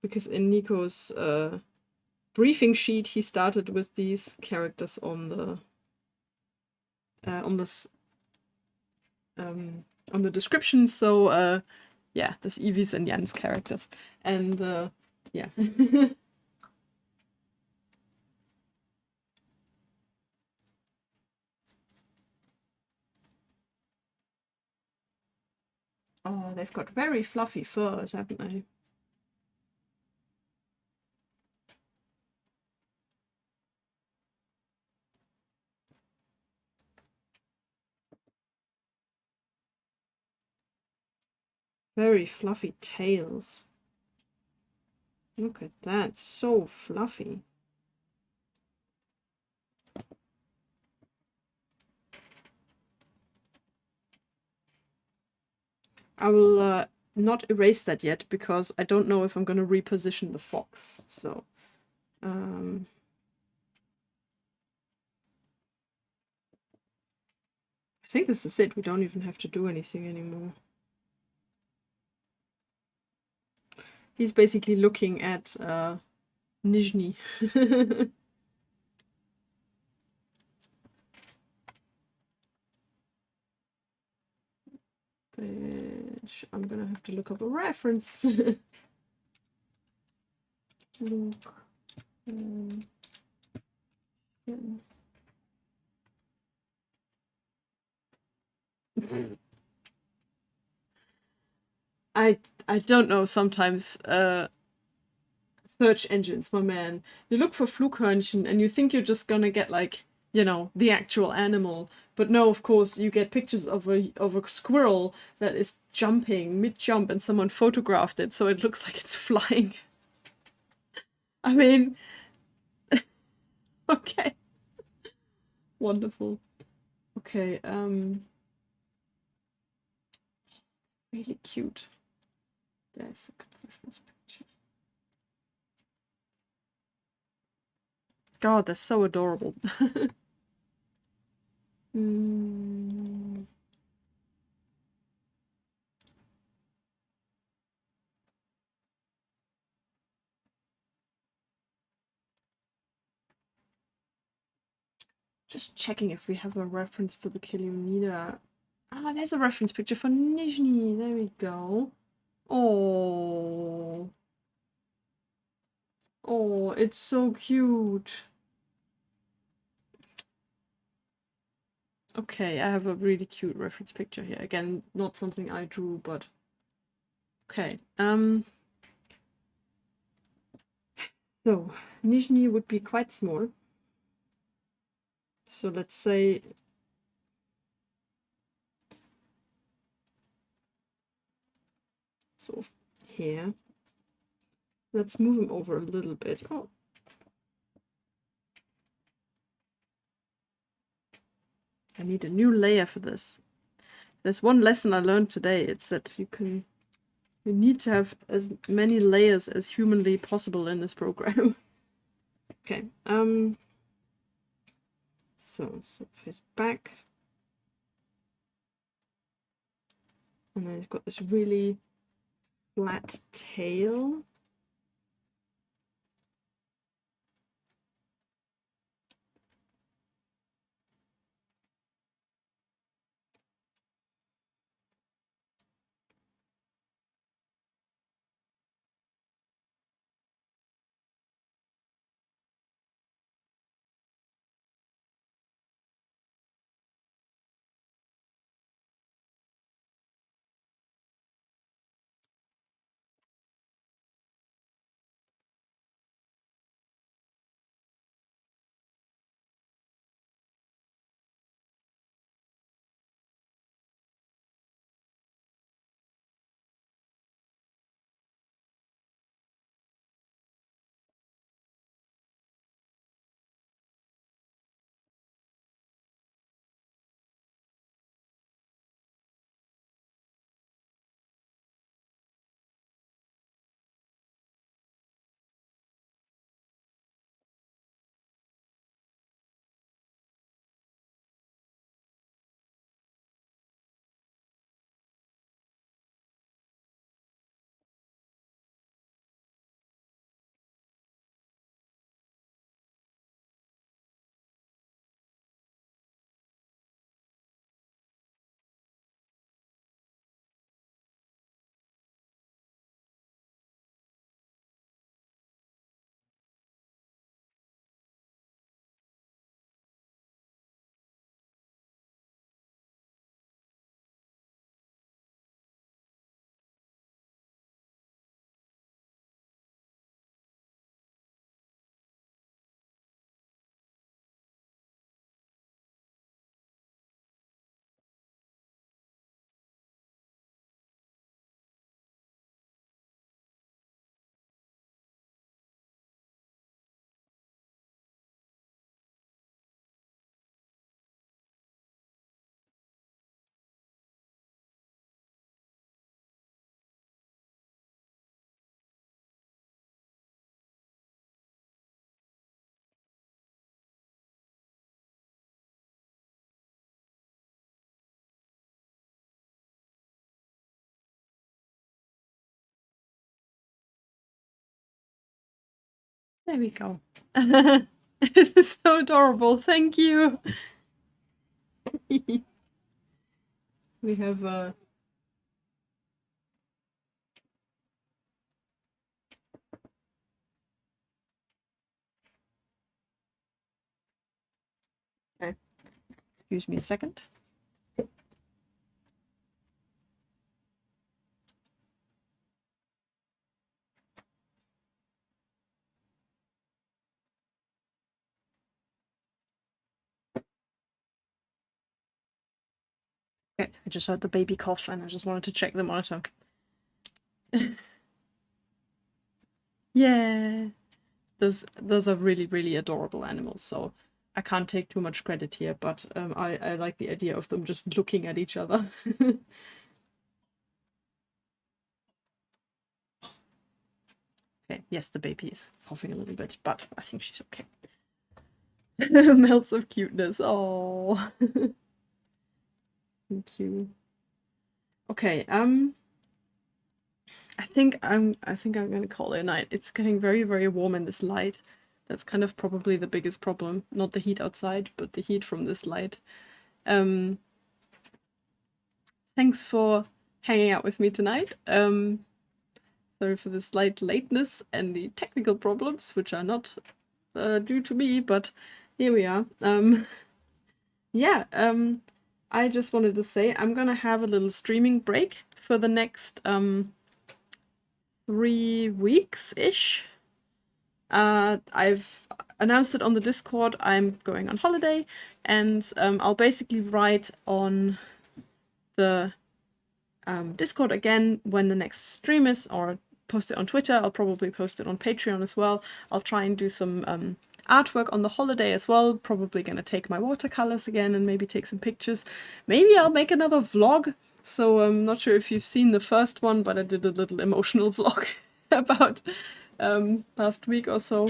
because in Nico's briefing sheet he started with these characters on the on the description. So yeah, there's Evie's and Jan's characters, and yeah. Oh, they've got very fluffy furs, haven't they? Very fluffy tails. Look at that, so fluffy. I will not erase that yet because I don't know if I'm going to reposition the fox. So I think this is it. We don't even have to do anything anymore. He's basically looking at Nizhny. I'm gonna have to look up a reference. Look. Yeah. I don't know, sometimes search engines, my man. You look for Flughörnchen and you think you're just gonna get like, you know, the actual animal. But no, of course, you get pictures of a squirrel that is jumping mid-jump and someone photographed it, so it looks like it's flying. I mean, okay. Wonderful. Okay, really cute. There's a good reference picture. God, they're so adorable. Just checking if we have a reference for the Kilionida. Ah, there's a reference picture for Nizhny. There we go. Oh. Oh, it's so cute. Okay, I have a really cute reference picture here. Again, not something I drew, but okay. So Nizhny would be quite small. So let's say sort of here. Let's move him over a little bit. Oh. I need a new layer for this. There's one lesson I learned today. It's that you need to have as many layers as humanly possible in this program. Okay. So his back. And then he's got this really flat tail. There we go. It is so adorable. Thank you. We have okay. Excuse me a second. Okay, I just heard the baby cough and I just wanted to check the monitor. Yeah. Those are really, really adorable animals, so I can't take too much credit here, but I like the idea of them just looking at each other. Okay, yes, the baby is coughing a little bit, but I think she's okay. Melts of cuteness. Oh, thank you. Okay, I think I'm gonna call it a night. It's getting very, very warm in this light. That's kind of probably the biggest problem. Not the heat outside, but the heat from this light. Thanks for hanging out with me tonight. Sorry for the slight lateness and the technical problems, which are not due to me, but here we are. Yeah, I just wanted to say I'm gonna have a little streaming break for the next 3 weeks-ish. I've announced it on the Discord. I'm going on holiday, and I'll basically write on the Discord again when the next stream is, or post it on Twitter. I'll probably post it on Patreon as well. I'll try and do some artwork on the holiday as well. Probably gonna take my watercolors again and maybe take some pictures. Maybe I'll make another vlog. So I'm not sure if you've seen the first one, but I did a little emotional vlog about last week or so.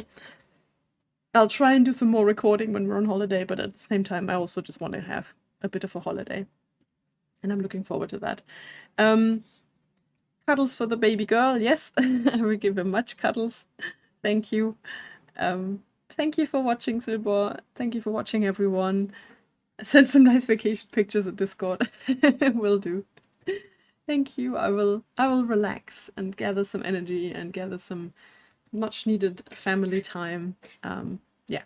I'll try and do some more recording when we're on holiday, but at the same time I also just want to have a bit of a holiday. And I'm looking forward to that. Cuddles for the baby girl, yes. I will give him much cuddles. Thank you. Thank you for watching, Silber. Thank you for watching, everyone. Send some nice vacation pictures at Discord. Will do. Thank you. I will relax and gather some energy and gather some much needed family time. Yeah.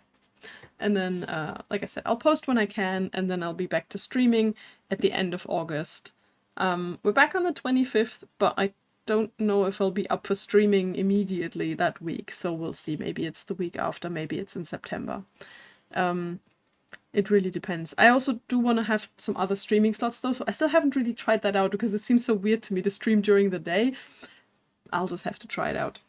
And then, like I said, I'll post when I can, and then I'll be back to streaming at the end of August. We're back on the 25th, but I don't know if I'll be up for streaming immediately that week, so we'll see. Maybe it's the week after, maybe it's in September. It really depends. I also do want to have some other streaming slots though, so I still haven't really tried that out because it seems so weird to me to stream during the day. I'll just have to try it out.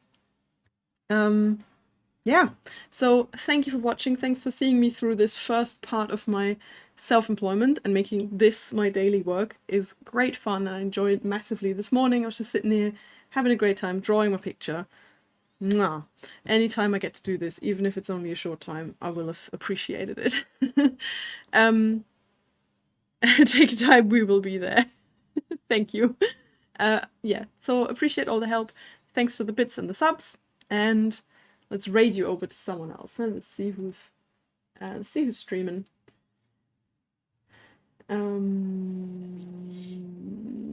Yeah, so thank you for watching. Thanks for seeing me through this first part of my self-employment and making this my daily work. Is great fun and I enjoyed it massively. This morning I was just sitting here having a great time drawing my picture. Mwah. Anytime I get to do this, even if it's only a short time, I will have appreciated it. Take time, we will be there. Thank you. Yeah, so appreciate all the help. Thanks for the bits and the subs, and let's raid you over to someone else. Let's see who's streaming.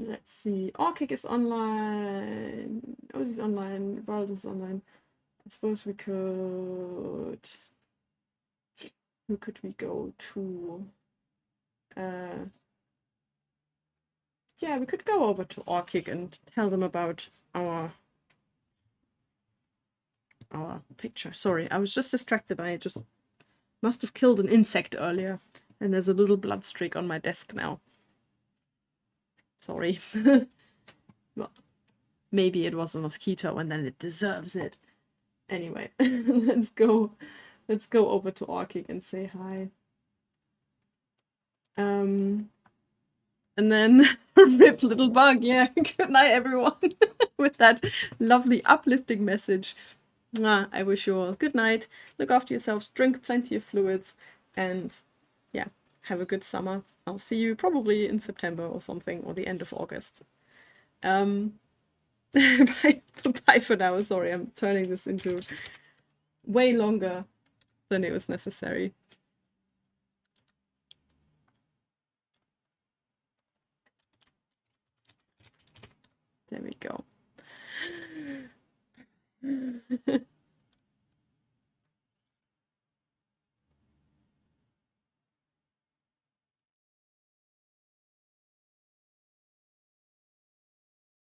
Let's see. Orkick is online. Ozzy's online. Wimmelbild is online. I suppose we could. Who could we go to? Yeah, we could go over to Orkick and tell them about our picture. Sorry, I was just distracted. I just must have killed an insect earlier, and there's a little blood streak on my desk now. Sorry. Well, maybe it was a mosquito and then it deserves it. Anyway, let's go over to Orkick and say hi. And then rip little bug. Yeah, good night everyone. With that lovely uplifting message. I wish you all good night. Look after yourselves, drink plenty of fluids, and yeah, have a good summer. I'll see you probably in September or something, or the end of August. Bye for now. Sorry, I'm turning this into way longer than it was necessary. There we go.